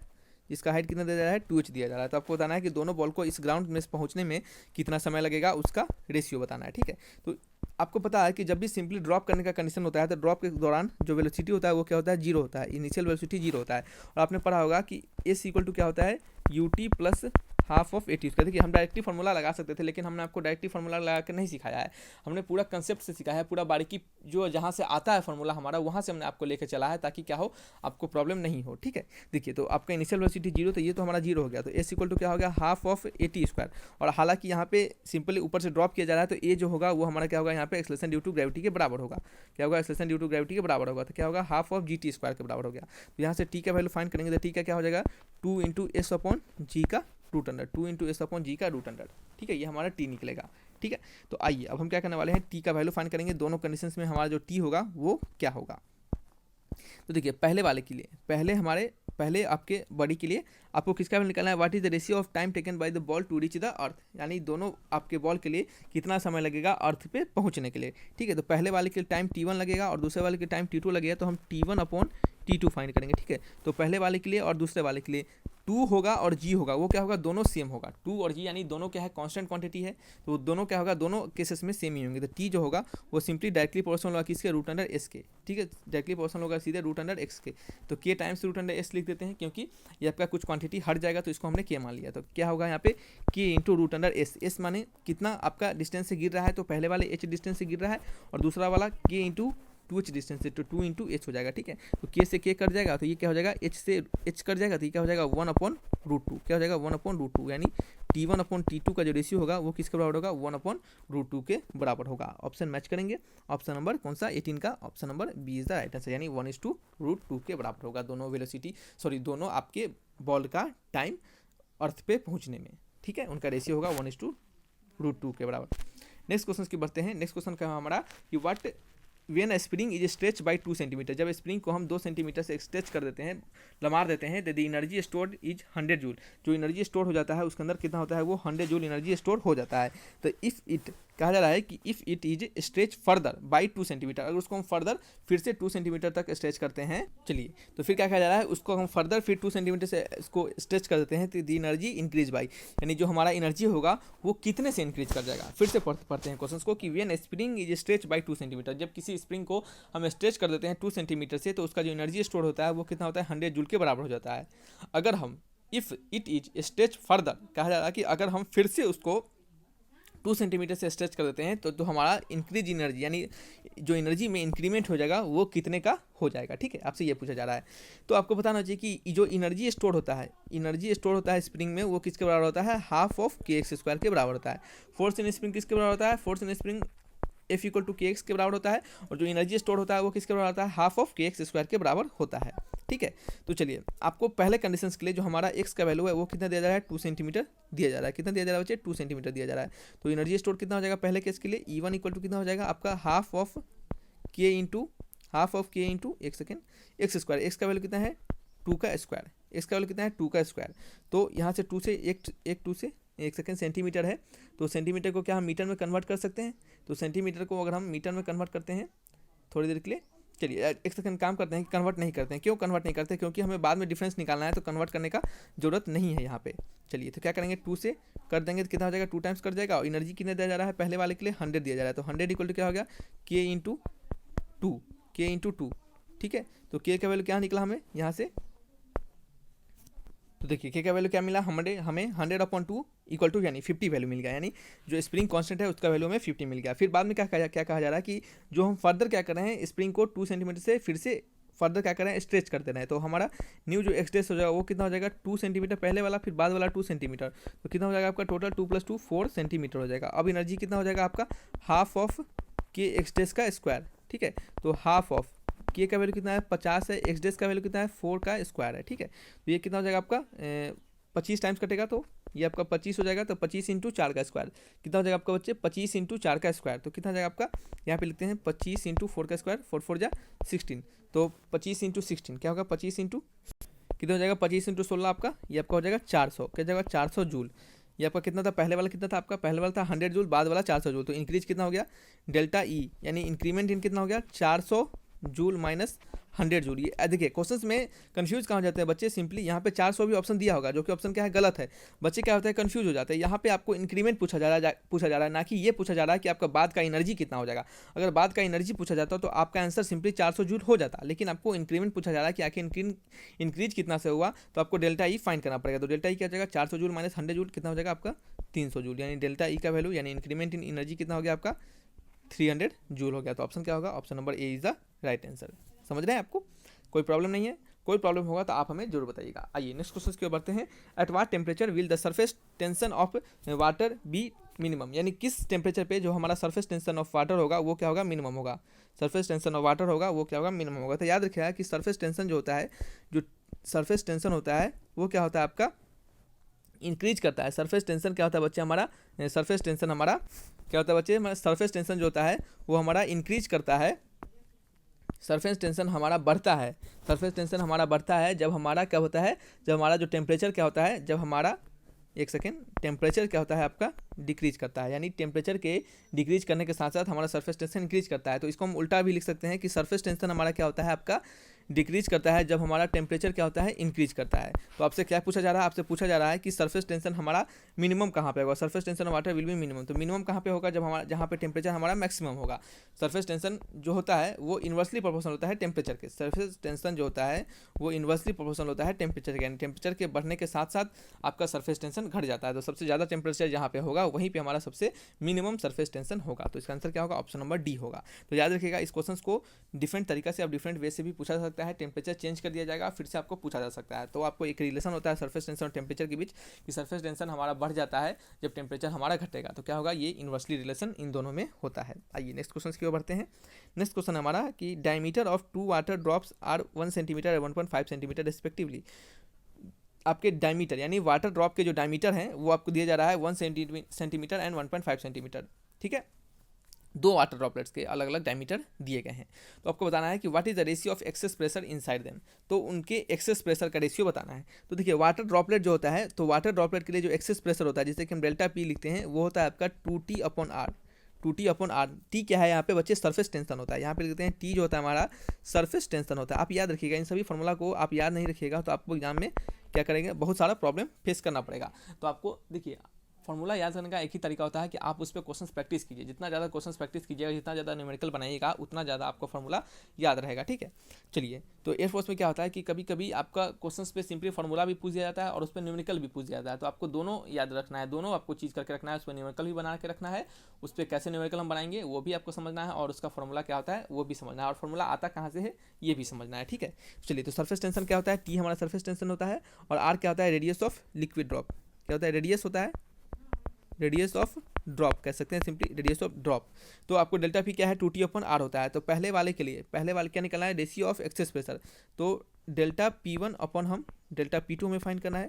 जिसका हाइट कितना दिया जा रहा है, 2h दिया जा रहा है। तो आपको बताना है कि दोनों बॉल को इस ग्राउंड में पहुँचने में कितना समय लगेगा, उसका रेशियो बताना है, ठीक है। तो आपको पता है कि जब भी सिंपली ड्रॉप करने का कंडीशन होता है तो ड्रॉप के दौरान जो वेलोसिटी होता है वो क्या होता है, 0 होता है, इनिशियल वेलोसिटी 0 होता है। और आपने पढ़ा होगा कि s इक्वल टू क्या होता है, ut plus half of eighty square. देखिए हम डायरेक्टली फार्मूला लगा सकते थे, लेकिन हमने आपको डायरेक्टली फार्मूला लगा कर नहीं सिखाया है, हमने पूरा कंसेप्ट से सिखाया है, पूरा बारीकी जो जहाँ से आता है फार्मूला हमारा वहाँ से हमने आपको लेकर चला है, ताकि क्या हो, आपको प्रॉब्लम नहीं हो। ठीक है, देखिए तो आपका इनिशियल वेलोसिटी जीरो, तो ये तो हमारा जीरो हो गया, तो एस इक्वल टू क्या हो गया, हाफ ऑफ एटी स्क्वायर। और हालांकि यहाँ पे सिंपली ऊपर से ड्रॉप किया जा रहा है, तो ए जो होगा वो हमारा क्या होगा, यहाँ पे एक्सेलरेशन ड्यू टू ग्रेविटी के बराबर होगा। क्या होगा, एक्सेलरेशन ड्यू टू ग्रेविटी के बराबर होगा, तो क्या होगा, half of G T square के बराबर हो गया। तो यहाँ से टी का वैल्यू फाइंड करेंगे, तो टी का क्या हो जाएगा, 2 इंटू एस अपॉन जी का root under, 2 into S upon G का रूट अंडर। ठीक है, ये हमारा टी निकलेगा। ठीक है, तो आइए अब हम क्या करने वाले हैं, टी का वैल्यू फाइंड करेंगे। दोनों कंडीशंस में हमारा जो टी होगा वो क्या होगा। तो देखिए पहले वाले के लिए, पहले आपके बॉडी के लिए आपको किसका वैल्यू निकालना है, what is the ratio of time taken by the ball to reach the earth, यानी दोनों आपके बॉल के लिए कितना समय लगेगा अर्थ पे पहुंचने के लिए। ठीक है, तो पहले वाले के लिए टाइम t1 लगेगा और दूसरे वाले के टाइम t2 लगेगा, तो हम t1 अपॉन t2 फाइंड करेंगे। ठीक है, तो पहले वाले के लिए और दूसरे वाले के लिए 2 होगा और g होगा, वो क्या होगा, दोनों सेम होगा। 2 और g यानी दोनों क्या है, कांस्टेंट क्वांटिटी है, तो दोनों क्या होगा, दोनों केसेस में सेम ही होंगे। तो t जो होगा वो सिंपली डायरेक्टली प्रोपोर्शनल होगा किसके, रूट अंडर s के। ठीक है, डायरेक्टली प्रोपोर्शनल होगा सीधे रूट अंडर x के, तो k times root under s लिख देते हैं, क्योंकि ये आपका कुछ क्वांटिटी हट जाएगा तो इसको हमने k मान लिया। तो क्या होगा यहाँ पे, k into root under s माने कितना आपका डिस्टेंस से गिर रहा है, तो पहले वाले h डिस्टेंस से गिर रहा है और दूसरा वाला k इंटू 2h डिस्टेंस से, तो 2 इंटू एच हो जाएगा। ठीक है, तो k से k कट जाएगा, तो ये क्या हो जाएगा, h से h कट जाएगा, तो ये क्या हो जाएगा 1 अपॉन रूट टू। क्या हो जाएगा, 1 अपॉन रूट टू, यानी t1 अपॉन t2 का जो रेशियो होगा वो किसके बराबर होगा, 1 अपॉन रूट टू के बराबर होगा। ऑप्शन मैच करेंगे, ऑप्शन नंबर कौन सा, 18 का option number B is the right answer, यानी 1:√2 के बराबर होगा। दोनों वेलोसिटी दोनों आपके बॉल का टाइम अर्थ पे पहुंचने में। ठीक है, उनका रेशियो होगा 1:√2 के बराबर। नेक्स्ट क्वेश्चन की बढ़ते हैं। नेक्स्ट क्वेश्चन का हमारा कि what when spring is stretch by 2 centimetre, जब स्प्रिंग को हम 2 सेंटीमीटर से स्ट्रेच कर देते हैं, लमार देते हैं, the energy stored is 100 joule, जो एनर्जी स्टोर हो जाता है उसके अंदर कितना होता है, वो 100 जूल एनर्जी स्टोर हो जाता है। तो इफ़ इट कहा जा रहा है कि if it is stretch further by 2 centimetre, अगर उसको हम फर्दर फिर से 2 सेंटीमीटर तक स्ट्रेच करते हैं, चलिए तो फिर क्या कहा जा रहा है, उसको हम फर्दर फिर 2 सेंटीमीटर से इसको स्ट्रेच कर देते हैं, तो दी एनर्जी इंक्रीज बाई, यानी जो हमारा एनर्जी होगा वो कितने से इंक्रीज कर जाएगा। फिर से पढ़ते हैं क्वेश्चन को कि when spring is stretch by 2 centimetre, जब किसी स्प्रिंग को हम स्ट्रेच कर देते हैं 2 सेंटीमीटर से, तो उसका जो एनर्जी स्टोर होता है वो कितना होता है, 100 जूल के बराबर हो जाता है। अगर हम if it is stretch further, कहा जा रहा है कि अगर हम फिर से उसको 2 सेंटीमीटर से स्ट्रेच कर देते हैं, तो हमारा इंक्रीज एनर्जी, यानी जो एनर्जी में इंक्रीमेंट हो जाएगा वो कितने का हो जाएगा। ठीक है, आपसे ये पूछा जा रहा है, तो आपको बताना चाहिए कि जो एनर्जी स्टोर होता है स्प्रिंग में, वो किसके बराबर होता है, हाफ ऑफ के एक्स स्क्वायर के बराबर होता है। फोर्स इन स्प्रिंग किसके बराबर होता है, force in spring F equal to K X के बराबर होता है, और जो एनर्जी स्टोर होता है वो किसके बराबर होता है, हाफ ऑफ के एक्स स्क्वायर के बराबर होता है। ठीक है, तो चलिए आपको पहले कंडीशंस के लिए जो हमारा x का वैल्यू है वो कितना दिया जा रहा है, 2 सेंटीमीटर दिया जा रहा है। कितना दिया जा रहा है बच्चे, 2 सेंटीमीटर दिया जा रहा है। तो एनर्जी स्टोर कितना हो जाएगा पहले केस के लिए, E1 इक्वल टू कितना हो जाएगा आपका, हाफ ऑफ के इंटू एक सेकेंड एक्स स्क्वायर, एक्स का वैल्यू कितना है 2 का स्क्वायर, एक्स का वैल्यू कितना है 2 का स्क्वायर, तो यहाँ से 2 से एक सेकेंड सेंटीमीटर है, तो सेंटीमीटर को क्या हम मीटर में कन्वर्ट कर सकते हैं, तो सेंटीमीटर को अगर हम मीटर में कन्वर्ट करते हैं थोड़ी देर के लिए, चलिए एक सेकंड काम करते हैं कि कन्वर्ट नहीं करते हैं। क्यों कन्वर्ट नहीं करते, क्योंकि हमें बाद में डिफरेंस निकालना है, तो कन्वर्ट करने का जरूरत नहीं है यहाँ पे। चलिए तो क्या करेंगे, 2 से कर देंगे तो कितना हो जाएगा, 2 टाइम्स कर जाएगा, और एनर्जी कितना दिया जा रहा है पहले वाले के लिए 100 दिया जा रहा है, तो 100 इक्वल टू क्या हो गया, के इंटू टू। ठीक है, तो के का वैल्यू क्या निकला हमें यहाँ से, तो देखिए के का वैल्यू क्या मिला, हमें 100/2 इक्वल टू यानी 50 वैल्यू मिल गया, यानी जो स्प्रिंग कांस्टेंट है उसका वैल्यू हमें 50 मिल गया। फिर बाद में क्या कहा जा रहा है कि जो हम फर्दर क्या कर रहे हैं, स्प्रिंग को 2 सेंटीमीटर से फिर से फर्दर क्या कर रहे हैं, स्ट्रेच करते रहे, तो हमारा न्यू जो एक्सट्रेस हो जाएगा वो कितना हो जाएगा, 2 सेंटीमीटर पहले वाला, फिर बाद वाला 2 सेंटीमीटर, तो कितना हो जाएगा आपका टोटल 2 + 2 4 सेंटीमीटर हो जाएगा। अब एनर्जी कितना हो जाएगा आपका, हाफ ऑफ के एक्सट्रेस का स्क्वायर। ठीक है, तो हाफ ऑफ के का वैल्यू कितना है 50 है, एक्स डेस का वैल्यू कितना है 4 का स्क्वायर है। ठीक है, तो ये कितना हो जाएगा आपका 25 टाइम्स कटेगा, तो ये आपका 25 हो जाएगा, तो 25 × 4 का स्क्वायर कितना हो जाएगा आपका बच्चे, 25 × 4 का स्क्वायर, तो कितना हो जाएगा आपका, यहाँ पे लिखते हैं 25 × 4 का स्क्वायर, 4 4 जा 16, तो 25 × 16 क्या होगा, 25 इंटू कितना हो जाएगा, 25 × 16 आपका, ये आपका हो जाएगा 400, क्या जाएगा 400 जूल। ये आपका कितना था, पहले वाला कितना था आपका, पहले वाला था 100 जूल, बाद वाला 400 जूल, तो इंक्रीज कितना हो गया, डेल्टा ई, यानी इंक्रीमेंट इन कितना हो गया 400 जूल माइनस 100 जूल। ये देखिए क्वेश्चंस में कंफ्यूज कहाँ हो जाते हैं बच्चे, सिंपली यहाँ पे 400 भी ऑप्शन दिया होगा जो कि ऑप्शन क्या है, गलत है। बच्चे क्या होता है, कंफ्यूज हो जाते हैं। यहाँ पे आपको इंक्रीमेंट पूछा जा रहा है, ना कि ये पूछा जा रहा है कि आपका बाद का एनर्जी कितना हो जाएगा। अगर बाद का एनर्जी पूछा जाता तो आपका आंसर सिंपली 400 जूल हो जाता, लेकिन आपको इंक्रीमेंट पूछा जा रहा है कि आखिर इंक्रीज कितना से हुआ, तो आपको डेल्टा ई फाइंड करना पड़ेगा। तो डेल्टा ई क्या हो जाएगा, 400 जूल माइनस 100 जूल कितना हो जाएगा आपका 300 जूल, यानी डेल्टा ई का वैल्यू यानी इंक्रीमेंट इन एनर्जी कितना हो गया आपका 300 जूल हो गया। तो ऑप्शन क्या होगा, option number A is the right answer. समझ रहे हैं आपको, कोई प्रॉब्लम नहीं है। कोई प्रॉब्लम होगा तो आप हमें जरूर बताइएगा। आइए नेक्स्ट क्वेश्चन की ओर बढ़ते हैं। At what temperature will the surface tension of water B minimum, यानी किस टेम्परेचर पे जो हमारा सरफेस टेंशन ऑफ वाटर होगा वो क्या होगा, मिनिमम होगा। सरफेस टेंशन ऑफ वाटर होगा वो क्या होगा, मिनिमम होगा। तो याद रखिएगा कि सरफेस टेंशन जो होता है, जो सरफेस टेंशन होता है वो क्या होता है आपका, इंक्रीज करता है। सरफेस टेंशन क्या होता है बच्चे हमारा, सरफेस टेंशन हमारा क्या होता है बच्चे, हमारा सरफेस टेंशन जो होता है वो हमारा इंक्रीज करता है। सरफेस टेंशन हमारा बढ़ता है, सरफेस टेंशन हमारा बढ़ता है जब हमारा क्या होता है, जब हमारा जो टेम्परेचर क्या होता है, जब हमारा एक सेकेंड, टेम्परेचर क्या होता है आपका डिक्रीज करता है, यानी टेम्परेचर के डिक्रीज करने के साथ साथ हमारा सरफेस टेंशन इंक्रीज करता है। तो इसको हम उल्टा भी लिख सकते हैं कि सरफेस टेंशन हमारा क्या होता है आपका डिक्रीज करता है जब हमारा टेम्परेचर क्या होता है, इंक्रीज करता है। तो आपसे क्या पूछा जा रहा है, आपसे पूछा जा रहा है कि सरफेस टेंशन हमारा मिनिमम कहाँ पे होगा, surface tension of water will be minimum. तो मिनिमम कहाँ पे होगा, जब हमारा जहाँ पे टेम्परेचर हमारा मैक्सिमम होगा। सरफेस टेंशन जो होता है वो इन्वर्सली प्रोपोर्शनल होता है टेम्परेचर के। सरफेस टेंशन जो होता है वो इन्वर्सली प्रोपोर्शनल होता है टेम्परेचर के, यानी टेम्परेचर के बढ़ने के साथ साथ आपका सरफेस टेंशन घट जाता है। तो सबसे ज़्यादा टेम्परेचर जहाँ पे होगा वहीं पे हमारा सबसे मिनिमम सरफेस टेंशन होगा। तो इसका आंसर क्या होगा, ऑप्शन नंबर डी होगा। तो याद रखिएगा इस क्वेश्चन को डिफरेंट तरीका से, अब डिफरेंट वे से भी पूछा जा सकता है। टेम्परेचर चेंज कर दिया जाएगा, फिर से आपको पूछा जा सकता है। तो आपको एक रिलेशन होता है सरफेस टेंशन और टेम्परेचर के बीच, कि सरफेस टेंशन हमारा बढ़ जाता है जब टेम्परेचर हमारा घटेगा। तो क्या होगा, ये इन्वर्सली रिलेशन इन दोनों में होता है। आइए नेक्स्ट क्वेश्चन की ओर बढ़ते हैं। नेक्स्ट क्वेश्चन हमारा कि diameter of 2 water drops are 1 centimetre और 1.5 सेंटीमीटर रिस्पेक्टिवली। आपके डायमीटर यानी वाटर ड्रॉप के जो डायमीटर हैं वो आपको दिया जा रहा है 1 सेंटीमीटर एंड 1.5 सेंटीमीटर, ठीक है। दो वाटर ड्रॉपलेट्स के अलग अलग डायमीटर दिए गए हैं। तो आपको बताना है कि what is the ratio of excess pressure inside them. तो उनके एक्सेस प्रेशर का रेशियो बताना है। तो देखिए वाटर ड्रॉपलेट जो होता है, तो वाटर ड्रॉपलेट के लिए जो एक्सेस प्रेशर होता है, जिसे कि हम डेल्टा पी लिखते हैं, वो होता है आपका 2T/R। 2T/R, टी क्या है यहाँ पे बच्चे, सरफेस टेंशन होता है। यहाँ पे लिखते हैं टी जो होता है हमारा सरफेस टेंशन होता है। आप याद रखिएगा, इन सभी फॉर्मूला को आप याद नहीं रखिएगा तो आपको एग्जाम में क्या करेंगे, बहुत सारा प्रॉब्लम फेस करना पड़ेगा। तो आपको देखिए फॉर्मूला याद करने का एक ही तरीका होता है कि आप उस पर क्वेश्चन प्रैक्टिस कीजिए। जितना ज़्यादा क्वेश्चन प्रैक्टिस कीजिएगा, जितना ज़्यादा न्यूमेरिकल बनाइएगा, उतना ज़्यादा आपको फॉर्मूला याद रहेगा, ठीक है। चलिए, तो एयरफोर्स में क्या होता है कि कभी कभी आपका क्वेश्चन पे सिंपली फॉर्मूला भी पूछ दिया जाता है और उस पर न्यूमेरिकल भी पूछ दिया जाता है। तो आपको दोनों याद रखना है, दोनों आपको चीज़ करके रखना है। उस पर न्यूमेरिकल भी बना के रखना है, उस पर कैसे न्यूमेरिकल हम बनाएंगे वो भी आपको समझना है, और उसका फॉर्मूला क्या होता है वो भी समझना है, और फॉर्मूला आता कहाँ से है ये भी समझना है, ठीक है। चलिए, तो सरफेस टेंशन क्या होता है, टी हमारा सरफेस टेंशन होता है, और आर क्या होता है, रेडियस ऑफ लिक्विड ड्रॉप। क्या होता है, रेडियस होता है, रेडियस ऑफ ड्रॉप कह सकते हैं सिंपली, रेडियस ऑफ ड्रॉप। तो आपको डेल्टा पी क्या है, 2T/R होता है। तो पहले वाले के लिए, पहले वाले क्या निकलना है, रेशियो ऑफ एक्सेस प्रेशर। तो डेल्टा P1 अपन हम डेल्टा P2 में फाइंड करना है।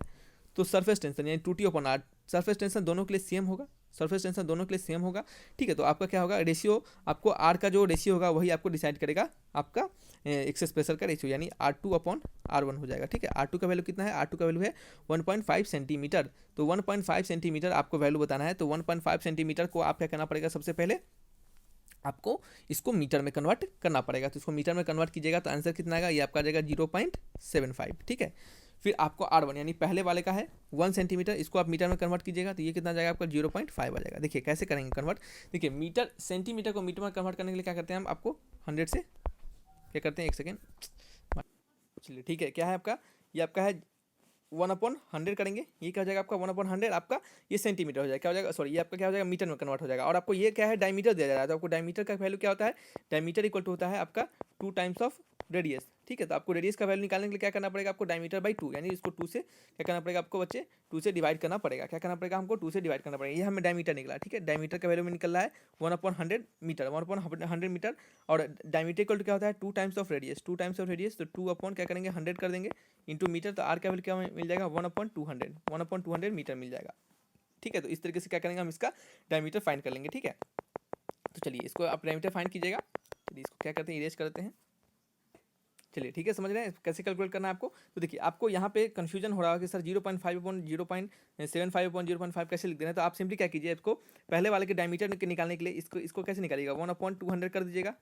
तो सरफेस टेंशन यानी 2T/R, सरफेस टेंशन दोनों के लिए सेम होगा, सरफेस टेंशन दोनों के लिए सेम होगा, ठीक है। तो आपका क्या होगा, रेशियो आपको आर का जो रेशियो होगा वही आपको डिसाइड करेगा आपका एक्सेस प्रेशर का रेशियो, यानी R2/R1 हो जाएगा, ठीक है। R2 का वैल्यू कितना है, R2 का वैल्यू है 1.5 सेंटीमीटर। तो 1.5 सेंटीमीटर आपको वैल्यू बताना है। तो 1.5 सेंटीमीटर को आप क्या करना पड़ेगा, सबसे पहले आपको इसको मीटर में कन्वर्ट करना पड़ेगा। तो इसको मीटर में कन्वर्ट कीजिएगा तो आंसर कितना आएगा, ये आपका आ जाएगा 0.75, ठीक है। फिर आपको R1 यानी पहले वाले का है 1 सेंटीमीटर, इसको आप मीटर में कन्वर्ट कीजिएगा तो ये कितना जाएगा आपका 0.5 आ जाएगा। देखिए कैसे करेंगे कन्वर्ट, देखिए मीटर सेंटीमीटर को मीटर में कन्वर्ट करने के लिए क्या करते हैं हम, आपको 100 से क्या करते हैं, एक सेकेंड, चलिए ठीक है, क्या है आपका, ये आपका है 1/100 करेंगे, ये क्या हो जाएगा आपका 1/100, आपका ये सेंटीमीटर हो जाएगा, क्या हो जाएगा, सॉरी ये आपका क्या हो जाएगा, मीटर में कन्वर्ट हो जाएगा। और आपको ये क्या है, डायमीटर दिया जा रहा है। तो आपको डायमीटर का वैल्यू क्या होता है, डायमीटर इक्वल टू होता है आपका 2 टाइम्स ऑफ रेडियस, ठीक है। तो आपको रेडियस का वैल्यू निकालने के लिए क्या करना पड़ेगा, आपको डायमीटर बाई 2, यानी इसको 2 से क्या करना पड़ेगा आपको बच्चे, 2 से डिवाइड करना पड़ेगा। क्या करना पड़ेगा हमको, 2 से डिवाइड करना पड़ेगा। ये हमें डायमीटर निकला, ठीक है। डायमीटर का वैल्यू में निकल रहा है 1/100 मीटर, 1/100 मीटर। और डायमीटर इक्वल टू क्या होता है, 2 times of radius, 2 times of radius. तो 2 अपॉन क्या करेंगे 100 कर देंगे इंटू मीटर। तो आर का वैल्यू क्या मिल जाएगा 1/200, 1/200 मीटर मिल जाएगा, ठीक है। तो इस तरीके से क्या करेंगे हम इसका डायमीटर फाइंड कर लेंगे, ठीक है। तो चलिए इसको आप डायमीटर फाइंड कीजिएगा। चलिए इसको क्या करते हैं, इरेज करते हैं। चलिए ठीक है, समझ रहे हैं कैसे कैलकुलेट करना है आपको। तो देखिए आपको यहाँ पे कंफ्यूजन हो रहा है कि सर 0.5/0.75/0.5 कैसे लिख देना है। तो आप सिंपली क्या कीजिए, इसको पहले वाले के डायमीटर निकालने के लिए इसको कैसे निकालिएगा, 1/200 कर दीजिएगा।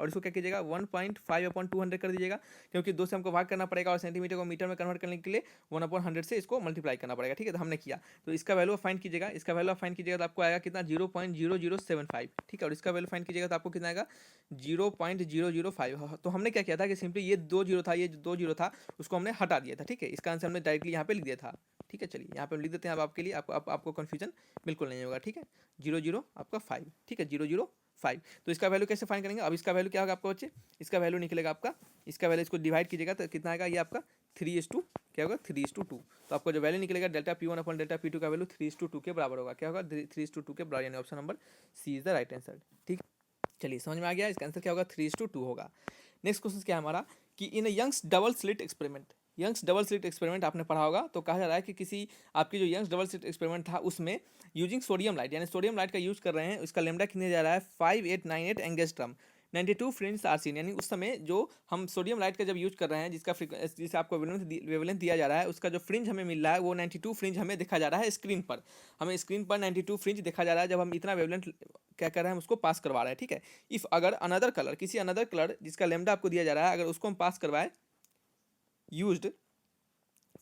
और इसको क्या कीजिएगा 1.5/200 कर दीजिएगा, क्योंकि 2 से हमको भाग करना पड़ेगा और सेंटीमीटर को मीटर में कन्वर्ट करने के लिए 1/100 से इसको मल्टीप्लाई करना पड़ेगा। ठीक है, तो हमने किया, तो इसका वैल्यू फाइंड कीजिएगा, इसका वैल्यू फाइंड कीजिएगा तो आपको आएगा कितना 0.0075। ठीक है, और इसका वैल्यू फाइंड कीजिएगा तो आपको कितना आएगा 0.005। तो हमने क्या किया था कि सिंपली ये 2 जीरो था, ये जो 2 जीरो था उसको हमने हटा दिया था। ठीक है, इसका आंसर हमने डायरेक्टली यहाँ पे लिख दिया था। ठीक है, चलिए यहाँ पे हम लिख देते हैं अब आपके लिए, आपको कन्फ्यूजन बिल्कुल नहीं होगा। ठीक है, 0.0 आपका 5। ठीक है, 0.05। तो इसका वैल्यू कैसे फाइंड करेंगे, अब इसका वैल्यू क्या होगा आपका बच्चे, इसका वैल्यू निकलेगा आपका, इसका वैल्यू इसको डिवाइड कीजिएगा तो कितना आएगा, ये आपका 3:2 क्या होगा 3:2। तो आपको जो वैल्यू निकलेगा delta P1 upon delta P2 का वैल्यू 3:2 के बराबर होगा। क्या होगा 3:2 के बराबर, यानी option number C is the right answer. ठीक, चलिए समझ में आ गया, इसका आंसर क्या होगा 3:2 होगा। नेक्स्ट क्वेश्चन क्या है हमारा कि in Young's double slit experiment, Young's double slit experiment आपने पढ़ा होगा। तो कहा जा रहा है कि किसी आपकी जो यंग्स डबल स्लिट एक्सपेरिमेंट था उसमें यूजिंग सोडियम लाइट, यानी सोडियम लाइट का यूज कर रहे हैं, उसका लेमडा कितने जा रहा है 5898 एंगस्ट्रम, 92 फ्रिंज आर सीन। यानी उस समय जो हम सोडियम लाइट का जब यूज कर रहे हैं, जिसे आपको वेवलेंथ दिया जा रहा है, उसका जो फ्रिंज हमें मिल रहा है वो 92 फ्रिंज हमें देखा जा रहा है स्क्रीन पर, हमें स्क्रीन पर 92 फ्रिंज देखा जा रहा है जब हम इतना वेवलेंथ क्या कर रहे हैं हम उसको पास करवा रहे हैं। ठीक है, इफ़ अगर अनदर कलर, किसी अनदर कलर जिसका लेमडा आपको दिया जा रहा है, अगर उसको हम पास करवाए used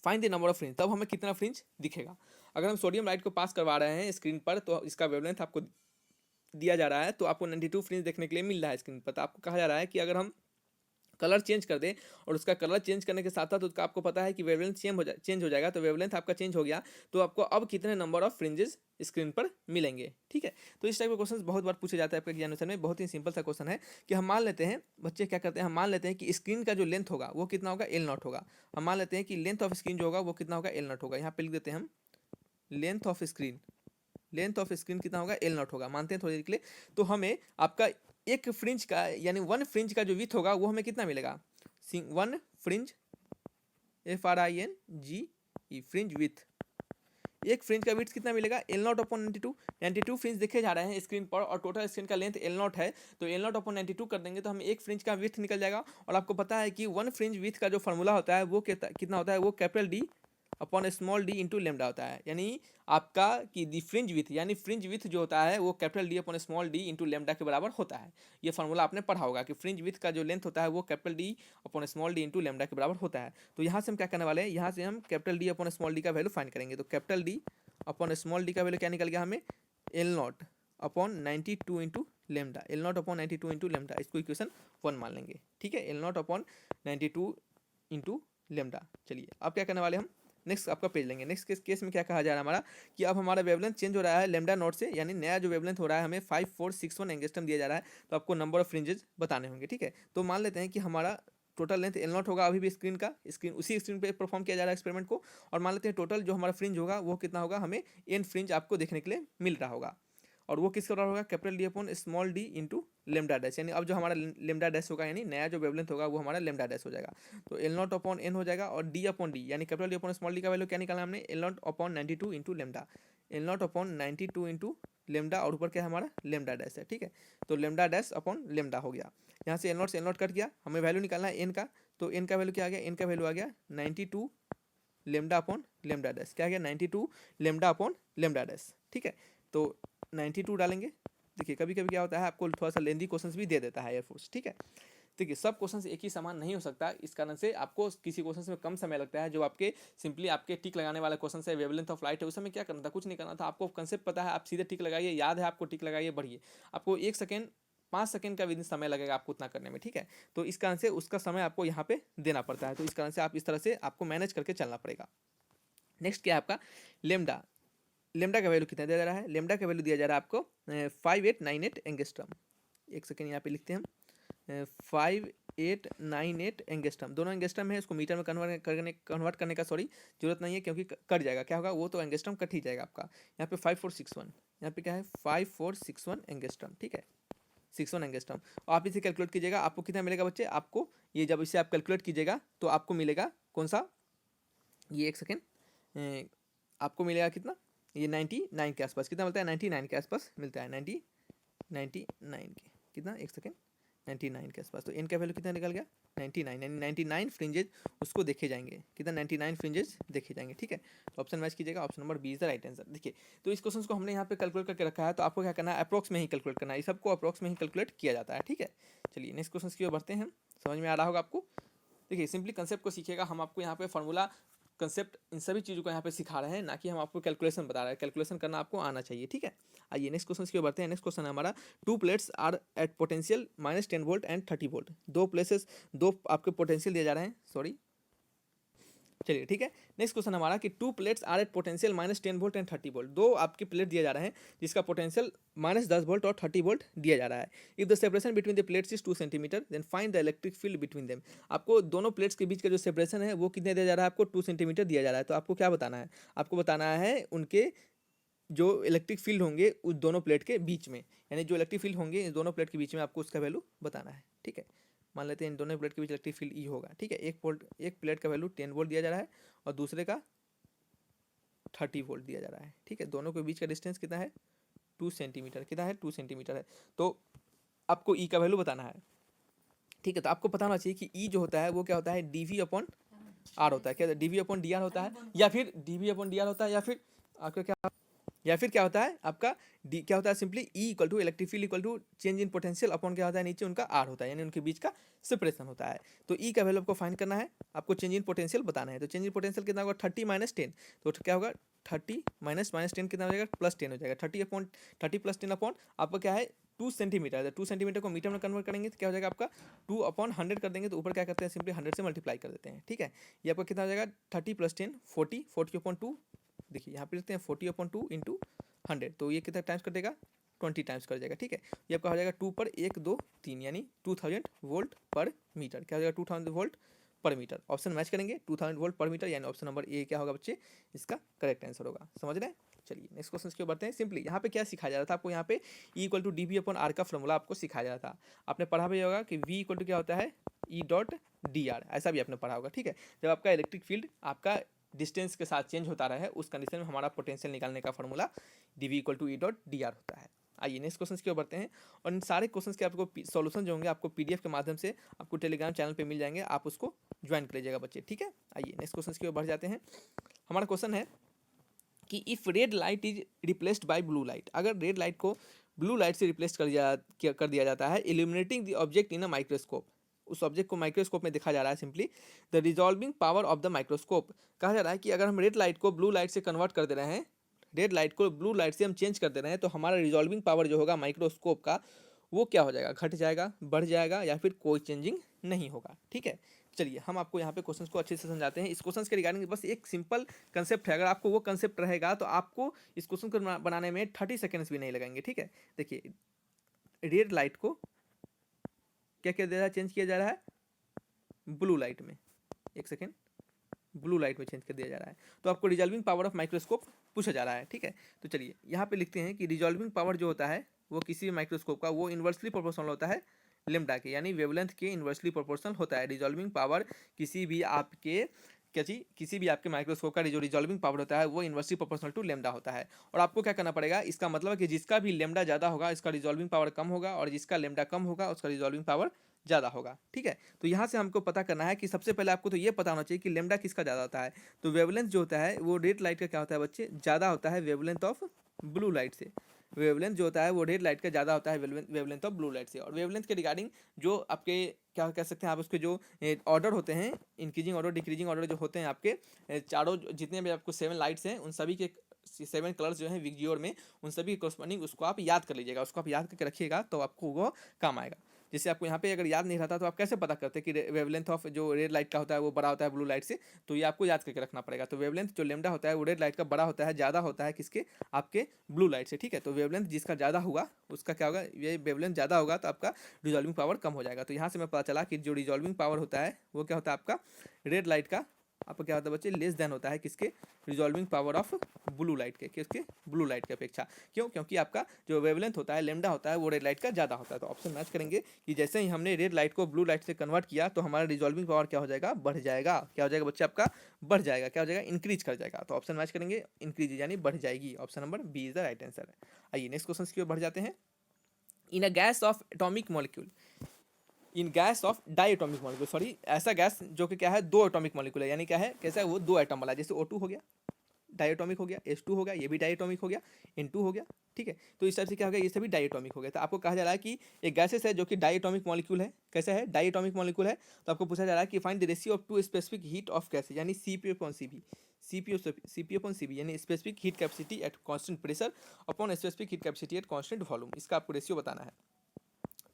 find the number of fringe, तब हमें कितना फ्रिंज दिखेगा। अगर हम सोडियम लाइट को पास करवा रहे हैं स्क्रीन पर तो इसका वेवलेंथ आपको दिया जा रहा है, तो आपको 92 फ्रिंज देखने के लिए मिल रहा है स्क्रीन पर। तो आपको कहा जा रहा है कि अगर हम कलर चेंज कर दें और उसका कलर चेंज करने के साथ साथ उसका आपको पता है कि वेवलेंथ चेंज हो जाएगा, तो वेवलेंथ आपका चेंज हो गया तो आपको अब कितने नंबर ऑफ फ्रिंजेस स्क्रीन पर मिलेंगे। ठीक है, तो इस टाइप के क्वेश्चन बहुत बार पूछे जाता है आपके एग्जामिनेशन में। बहुत ही सिंपल सा क्वेश्चन है कि हम मान लेते हैं, बच्चे क्या करते हैं, हम मान लेते हैं कि स्क्रीन का जो लेंथ होगा वो कितना होगा L0 होगा। हम मान लेते हैं कि लेंथ ऑफ स्क्रीन जो होगा वो कितना होगा L0 होगा। यहाँ पे लिख देते हैं हम length of screen, length of screen कितना होगा L0 होगा, मानते हैं थोड़ी देर के लिए। तो हमें आपका एक फ्रिंज का यानी 1 फ्रिंज का जो विथ होगा वो हमें कितना मिलेगा, 1 फ्रिंज FRINGE फ्रिंज विथ, एक फ्रिंज का विड्थ कितना मिलेगा L0 अपॉन 92। 92 फ्रिंज देखे जा रहे हैं स्क्रीन पर और टोटल स्क्रीन का लेंथ L0 है, तो L0 अपॉन 92 कर देंगे तो हमें एक फ्रिंज का विड्थ निकल जाएगा। और आपको पता है कि 1 फ्रिंज विथ का जो फॉर्मूला होता है वो कितना होता है, वो capital D upon small d into lambda होता है। यानी आपका कि दी फ्रिंज विथ, यानी फ्रिंज विथ जो होता है वो capital D upon small d into lambda के बराबर होता है। ये फार्मूला आपने पढ़ा होगा कि फ्रिंज विथ का जो लेंथ होता है वो capital D upon small d into lambda के बराबर होता है। तो यहाँ से हम क्या करने वाले हैं, यहाँ से हम capital D upon small d का वैल्यू फाइंड करेंगे। तो capital D upon small d का वैल्यू क्या निकल गया हमें L0 upon 92 into lambda, L0 upon 92 into lambda, इसको इक्वेशन 1 मान लेंगे। ठीक है, L0 अपॉन 92 इंटू लेमडा। चलिए अब क्या करने वाले हम, नेक्स्ट आपका पेज लेंगे। नेक्स्ट केस में क्या कहा जा रहा है हमारा कि अब हमारा वेवलेंथ चेंज हो रहा है लेमडा नॉट से, यानी नया जो वेवलेंथ हो रहा है हमें 5461 एंगस्ट्रम दिया जा रहा है। तो आपको नंबर ऑफ फ्रिंजेस बताने होंगे। ठीक है, तो मान लेते हैं कि हमारा टोटल लेंथ L0 होगा, अभी भी स्क्रीन का उसी स्क्रीन पे परफॉर्म किया जा रहा है एक्सपेरिमेंट को। और मान लेते हैं टोटल जो हमारा फ्रिंज होगा वो कितना होगा, हमें n फ्रिंज आपको देखने के लिए मिल रहा होगा। और वो किसका बराबर होगा capital D upon small d into lambda dash, यानी अब जो हमारा लेमडा डैश होगा यानी नया जो वेवलेंथ होगा वो हमारा लेमडा डैश हो जाएगा। तो L0 अपॉन n हो जाएगा और d अपॉन d यानी capital D upon small d का वैल्यू क्या निकाला हमने L0 upon 92 into lambda, L0 upon 92 into lambda और ऊपर क्या है हमारा लेमडा डैश है। ठीक है, तो लेमडा डैश अपॉन लेमडा हो गया। यहाँ से L0 कट गया, हमें वैल्यू निकालना है n का। तो n का वैल्यू क्या आ गया, n का वैल्यू आ गया 92 लेमडा अपॉन लेमडा डैश, क्या आ गया 92 लेमडा अपॉन लेमडा डैश। ठीक है, तो 92 डालेंगे। देखिए कभी कभी क्या होता है आपको थोड़ा सा लेंदी क्वेश्चन भी दे देता है एयरफोर्स। ठीक है, देखिए सब क्वेश्चन एक ही समान नहीं हो सकता, इस कारण से आपको किसी क्वेश्चन में कम समय लगता है। जो आपके सिंपली आपके टिक लगाने वाला क्वेश्चन है, वेवलेंथ ऑफ लाइट है, उस समय क्या करना था, कुछ नहीं करना था, आपको कंसेप्ट पता है, आप सीधे टिक लगाइए, याद है आपको, टिक लगाइए, बढ़िए। आपको 1 सेकेंड 5 सेकेंड का भी समय लगेगा आपको उतना करने में। ठीक है, तो इस कारण से उसका समय आपको यहाँ पे देना पड़ता है। तो इस कारण से आप इस तरह से आपको मैनेज करके चलना पड़ेगा। नेक्स्ट क्या है आपका लेमडा, लेमडा का वैल्यू कितना दिया जा रहा है, लेमडा का वैल्यू दिया जा रहा है आपको 5898 एंगस्ट्रम। एक सेकेंड यहाँ पे लिखते हैं हम 5898 एंगस्ट्रम, दोनों एंगस्ट्रम है, इसको मीटर में कन्वर्ट करने का जरूरत नहीं है क्योंकि कट जाएगा, क्या होगा वो तो एंगस्ट्रम कट ही जाएगा आपका। यहाँ पे 5461, यहाँ पे क्या है 5461 एंगस्ट्रम। ठीक है, 61 एंगस्ट्रम। और आप इसे कैलकुलेट कीजिएगा, आपको कितना मिलेगा बच्चे, आपको ये जब इसे आप कैलकुलेट कीजिएगा तो आपको मिलेगा कौन सा, ये एक सेकेंड, आपको मिलेगा कितना, ये 99 के आसपास, कितना मिलता है 99 के आसपास मिलता है, 99 के कितना, एक सेकेंड 99 के आसपास। तो एन का वैल्यू कितना निकल गया 99, यानी 99 फ्रिंजेज उसको देखे जाएंगे, कितना 99 फ्रिंजेज देखे जाएंगे, ठीक है। तो ऑप्शन मैच कीजिएगा, option number B is the right answer. देखिए तो इस क्वेश्चन को हमने यहाँ पे कैलकुलेट करके रखा है, तो आपको क्या करना है, अप्रॉक्स में ही कैलकुलेट करना है, इस सबको अप्रॉक्स में ही कैलकुलेट किया जाता है, ठीक है। चलिए नेक्स्ट क्वेश्चन की ओर बढ़ते हैं, समझ में आ रहा होगा आपको। देखिए सिंपली कंसेप्ट को सीखिएगा, हम आपको यहाँ पे फॉर्मूला कंसेप्ट इन सभी चीज़ों को यहाँ पे सिखा रहे हैं, ना कि हम आपको कैलकुलेशन बता रहे हैं, कैलकुलेशन करना आपको आना चाहिए, ठीक है। आइए नेक्स्ट क्वेश्चन की ओर बढ़ते हैं। नेक्स्ट क्वेश्चन है हमारा, 2 plates are at potential -10 volt and 30 volt. दो आपके पोटेंशियल दिए जा रहे हैं, सॉरी, चलिए ठीक है। नेक्स्ट क्वेश्चन हमारा कि 2 plates are at potential -10 volt and 30 volt. दो आपके प्लेट दिए जा रहे हैं जिसका पोटेंशियल -10 वोल्ट और 30 वोल्ट दिया जा रहा है। If the separation between the plates is 2 centimetre then find the electric field between them. आपको दोनों प्लेट्स के बीच का जो सेपरेशन है वो कितने दिया जा रहा है, आपको 2 सेंटीमीटर दिया जा रहा है। तो आपको क्या बताना है, आपको बताना है उनके जो इलेक्ट्रिक फील्ड होंगे उस दोनों प्लेट के बीच में, यानी जो इलेक्ट्रिक फील्ड होंगे इन दोनों प्लेट के बीच में आपको उसका वैल्यू बताना है, ठीक है। मान लेते हैं इन दोनों प्लेट के बीच इलेक्ट्रिक फील्ड ई होगा, ठीक है। एक प्लेट का वैल्यू 10 वोल्ट दिया जा रहा है और दूसरे का 30 वोल्ट दिया जा रहा है, ठीक है। दोनों के बीच का डिस्टेंस कितना है, 2 सेंटीमीटर, कितना है 2 सेंटीमीटर है। तो आपको ई का वैल्यू बताना है, ठीक है। तो आपको पता होना चाहिए कि ई जो होता है वो क्या होता है, dv/r होता है, क्या dv/dr होता है, या फिर dv/dr होता है, या फिर आपका क्या होता है आपका डी क्या होता है, simply E equal to electric field equal to change in potential upon क्या होता है, नीचे उनका आर होता है, यानी उनके बीच का सेपरेशन होता है। तो ई का वैल्यू आपको फाइंड करना है, आपको चेंज इन पोटेंशियल बताना है। तो चेंज इन पोटेंशियल कितना होगा, 30 - 10, तो क्या होगा 30 - 10 कितना हो जाएगा, +10 हो जाएगा। 30 + 10 अपॉन आपका क्या है 2 सेंटीमीटर है, 2 सेंटीमीटर को मीटर में कन्वर्ट करेंगे तो क्या हो जाएगा आपका 2/100 कर देंगे, तो ऊपर क्या करते हैं सिंपली 100 से मल्टीप्लाई कर देते हैं, ठीक है। ये आपका कितना हो जाएगा 30 + 10 40/2, देखिए यहाँ पे लिखते हैं 40/2 इंटू 100, तो ये कितना टाइम्स कर देगा 20 टाइम्स कर जाएगा, ठीक है। ये आपका हो जाएगा 2 पर 1 2 3 यानी 2000 वोल्ट पर मीटर, क्या हो जाएगा 2000 वोल्ट पर मीटर। ऑप्शन मैच करेंगे 2000 वोल्ट पर मीटर, यानी ऑप्शन नंबर ए क्या होगा बच्चे, इसका करेक्ट आंसर होगा, समझ रहे हैं। चलिए नेक्स्ट क्वेश्चन की ओर बढ़ते हैं। सिंपली यहाँ पे क्या सिखाया जा रहा था आपको, यहाँ पे E = dv/r का फॉर्मूला आपको सिखाया जा रहा था। आपने पढ़ा भी होगा कि V = क्या होता है E.dr, ऐसा भी आपने पढ़ा होगा, ठीक है। जब आपका इलेक्ट्रिक फील्ड आपका डिस्टेंस के साथ चेंज होता रहे उस कंडीशन में हमारा पोटेंशियल निकालने का फॉर्मूला dv = E.dr होता है। आइए नेक्स्ट क्वेश्चन की ओर बढ़ते हैं, और इन सारे क्वेश्चन के आपको सॉल्यूशन जो होंगे आपको पीडीएफ के माध्यम से आपको टेलीग्राम चैनल पे मिल जाएंगे, आप उसको ज्वाइन कर लीजिएगा बच्चे, ठीक है। आइए नेक्स्ट क्वेश्चन की ओर बढ़ जाते हैं। हमारा क्वेश्चन है कि if red light is replaced by blue light, अगर रेड लाइट को ब्लू लाइट से रिप्लेस कर दिया जाता है, illuminating the object in a microscope, उस ऑब्जेक्ट को माइक्रोस्कोप में देखा जा रहा है, simply the resolving power of the microscope. कहा जा रहा है कि अगर हम रेड लाइट को ब्लू लाइट से कन्वर्ट कर दे रहे हैं, रेड लाइट को ब्लू लाइट से हम चेंज कर दे रहे हैं, तो हमारा रिजॉल्विंग पावर जो होगा माइक्रोस्कोप का वो क्या हो जाएगा, घट जाएगा, बढ़ जाएगा, या फिर कोई चेंजिंग नहीं होगा, ठीक है। चलिए हम आपको यहाँ पे क्वेश्चंस को अच्छे से समझाते हैं। इस क्वेश्चंस के रिगार्डिंग बस एक सिंपल कंसेप्ट है, अगर आपको वो कंसेप्ट रहेगा तो आपको इस क्वेश्चन को बनाने में 30 सेकेंड्स भी नहीं लगेंगे, ठीक है। देखिए रेड लाइट को क्या किया जा रहा है, चेंज किया जा रहा है ब्लू लाइट में, एक सेकेंड, ब्लू लाइट में चेंज कर दिया जा रहा है, तो आपको रिजॉल्विंग पावर ऑफ माइक्रोस्कोप पूछा जा रहा है, ठीक है। तो चलिए यहाँ पे लिखते हैं कि रिजॉल्विंग पावर जो होता है वो किसी भी माइक्रोस्कोप का वो इन्वर्सली प्रोपोर्शनल होता है लेम्डा के, यानी वेवलेंथ के इन्वर्सली प्रोपोर्शनल होता है। रिजॉल्विंग पावर किसी भी आपके किसी भी आपके माइक्रोस्कोप का जो रिजॉल्विंग पावर होता है वो इन्वर्सली प्रोपोर्शनल टू लेम्डा होता है। और आपको क्या करना पड़ेगा, इसका मतलब है कि जिसका भी लेम्डा ज़्यादा होगा इसका रिजॉल्विंग पावर कम होगा, और जिसका लेम्डा कम होगा उसका रिजॉल्विंग पावर ज़्यादा होगा, ठीक है। तो यहाँ से हमको पता करना है कि सबसे पहले आपको तो ये पता होना चाहिए कि लेम्डा किसका ज़्यादा होता है। तो वेवलेंथ जो होता है वो रेड लाइट का क्या होता है बच्चे, ज़्यादा होता है वेवलेंथ ऑफ ब्लू लाइट से। वेवलेंथ जो होता है वो रेड लाइट का ज़्यादा होता है वेवलेंथ ऑफ ब्लू लाइट से। और वेवलेंथ के रिगार्डिंग जो आपके क्या कह सकते हैं आप, उसके जो ऑर्डर होते हैं, इंक्रीजिंग ऑर्डर डिक्रीजिंग ऑर्डर जो होते हैं आपके चारों जितने भी आपको 7 लाइट्स हैं उन सभी के 7 कलर्स जो हैं विजियोर में, उन सभी के कॉरस्पॉन्डिंग उसको आप याद कर लीजिएगा, उसको आप याद करके रखिएगा तो आपको वो काम आएगा। जैसे आपको यहाँ पे अगर याद नहीं रहता तो आप कैसे पता करते कि वेवलेंथ ऑफ जो रेड लाइट का होता है वो बड़ा होता है ब्लू लाइट से, तो ये आपको याद करके रखना पड़ेगा। तो वेवलेंथ जो लेम्डा होता है वो रेड लाइट का बड़ा होता है, ज़्यादा होता है किसके, आपके ब्लू लाइट से, ठीक है। तो वेवलेंथ जिसका ज़्यादा होगा उसका क्या होगा, ये वेवलेंथ ज़्यादा होगा तो आपका रिजॉल्विंग पावर कम हो जाएगा। तो यहाँ से मैं पता चला कि जो रिजॉल्विंग पावर होता है वो क्या होता है आपका रेड लाइट का, आपका क्या होता है बच्चे, लेस देन होता है किसके, resolving power of blue light के, किसके, ब्लू लाइट की अपेक्षा। क्यों, क्योंकि आपका जो वेवलेंथ होता है लेम्डा होता है वो रेड लाइट का ज़्यादा होता है। तो ऑप्शन मैच करेंगे कि जैसे ही हमने रेड लाइट को ब्लू लाइट से कन्वर्ट किया तो हमारा रिजॉल्विंग पावर क्या हो जाएगा, बढ़ जाएगा। क्या हो जाएगा बच्चे आपका, बढ़ जाएगा, क्या हो जाएगा, इंक्रीज कर जाएगा। तो ऑप्शन मैच करेंगे इंक्रीज यानी बढ़ जाएगी, option number B is the right answer है। आइए नेक्स्ट क्वेश्चन की ओर बढ़ जाते हैं। In a gas of atomic molecule, in gas of diatomic molecule, sorry ऐसा गैस जो कि क्या है 2 एटॉमिक मॉलिक्यूल है, यानी क्या है कैसा है वो 2 एटम वाला है, जैसे O2 हो गया डायटोमिक हो गया, H2 हो गया ये भी डायटोमिक हो गया, N2 हो गया, ठीक है। तो इस टाइप से क्या हो गया ये सभी डायटोमिक हो गया। तो आपको कहा जा रहा है कि एक गैसेस है जो कि डायटोमिक मॉलिक्यूल है, कैसा है डायटोमिक मॉलिक्यूल है। तो आपको पूछा जा रहा है कि find the ratio of two specific heat of gases, यानी CP/Cv, CP/Cv यानी specific heat capacity at constant pressure upon specific heat capacity at constant volume, इसका आपको रेशियो बताना है।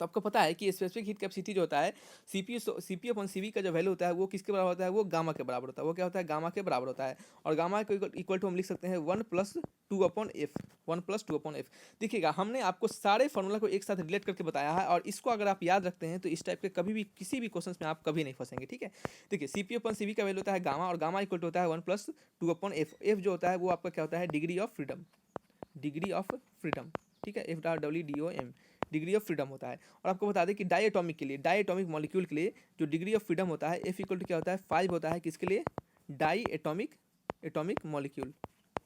तो आपको पता है कि स्पेसिफिक हीट कैपेसिटी जो होता है CP/Cv का जो वैल्यू होता है वो किसके बराबर होता है, वो गामा के बराबर होता है। वो क्या होता है गामा के बराबर होता है, और गामा को इक्वल टू हम लिख सकते हैं 1+2/f, 1+2/f। देखिएगा हमने आपको सारे फॉर्मूला को एक साथ रिलेट करके बताया है, और इसको अगर आप याद रखते हैं तो इस टाइप के कभी भी किसी भी क्वेश्चन में आप कभी नहीं फंसेंगे, ठीक है। देखिए CP/Cv का वैल्यू होता है गामा, और गामा इक्वल टू होता है 1+2/f। एफ जो होता है वो आपका क्या होता है degree of freedom, degree of freedom, ठीक है, FWDOM डिग्री ऑफ फ्रीडम होता है। और आपको बता दें कि डायटोमिक के लिए, डायटोमिक मॉलिक्यूल के लिए जो डिग्री ऑफ फ्रीडम होता है F इक्वल टू क्या होता है 5 होता है, किसके लिए diatomic molecule,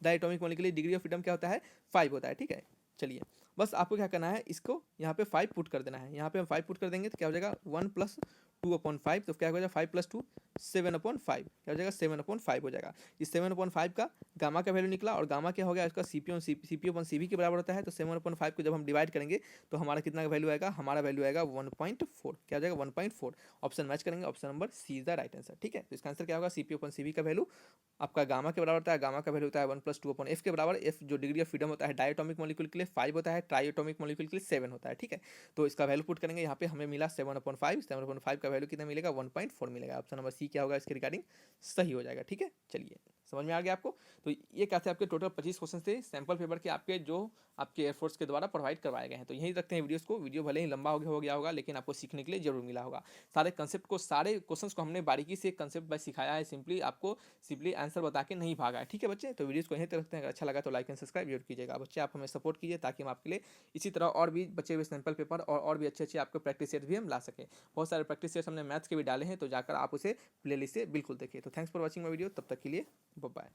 diatomic molecule के लिए डिग्री ऑफ फ्रीडम क्या होता है 5 होता है, ठीक है। चलिए बस आपको क्या करना है, इसको यहाँ पे 5 पुट कर देना है, यहाँ पे हम 5 पुट कर देंगे तो क्या हो जाएगा 1+2/5, तो क्या हो जाएगा 5+2 7/5, क्या हो जाएगा 7/5 हो जाएगा। इस 7/5 का गामा का वैल्यू निकला, और गामा क्या हो गया इसका CP/Cv के बराबर होता है। तो 7/5 को जब हम डिवाइड करेंगे तो हमारा कितना का वैल्यू आएगा, हमारा वैल्यू आएगा 1.4, क्या हो जाएगा 1.4। ऑप्शन मैच करेंगे, option number C is the right answer, ठीक है। तो इसका आंसर क्या होगा CP/Cv का वैल्यू आपका गामा के बराबर होता है, गामा का वैल्यू होता है 1+2/f के बराबर। एफ जो डिग्री ऑफ फ्रीडम होता है डायटोमिक मॉलिक्यूल के लिए 5 होता है, ट्राई एटॉमिक मॉलिक्यूल के लिए 7 होता है, ठीक है। तो इसका वैल्यू पुट करेंगे, यहाँ पे हमें मिला 7/5 का वैल्यू कितना मिलेगा 1.4 मिलेगा। ऑप्शन नंबर सी क्या होगा इसके रिगार्डिंग सही हो जाएगा, ठीक है। चलिए समझ में आ गया आपको। तो ये क्या थे आपके टोटल 25 क्वेश्चन थे सैम्पल पेपर के आपके, जो आपके एयरफोर्स के द्वारा प्रोवाइड करवाए गए हैं। तो यहीं रखते हैं वीडियोस को, वीडियो भले ही लंबा हो गया होगा लेकिन आपको सीखने के लिए जरूर मिला होगा। सारे कंसेप्ट को, सारे क्वेश्चंस को हमने बारीकी से कंसेप्ट बाय सिखाया है, सिंपली आंसर बता के नहीं भागा है, ठीक है बच्चे। तो वीडियोस को यहीं तक रखते हैं, अगर अच्छा लगा तो लाइक एंड सब्सक्राइब जरूर कीजिएगा बच्चे। आप हमें सपोर्ट कीजिए ताकि हम आपके लिए इसी तरह और भी बचे हुए सैम्पल पेपर और भी अच्छे आपके प्रैक्टिस सेट भी हम ला सकें। बहुत सारे प्रैक्टिस सेट्स हमने मैथ्स के भी डाले हैं, तो जाकर आप उसे प्लेलिस्ट से बिल्कुल देखिए। तो thanks for watching my video, तब तक के लिए बाय बाय।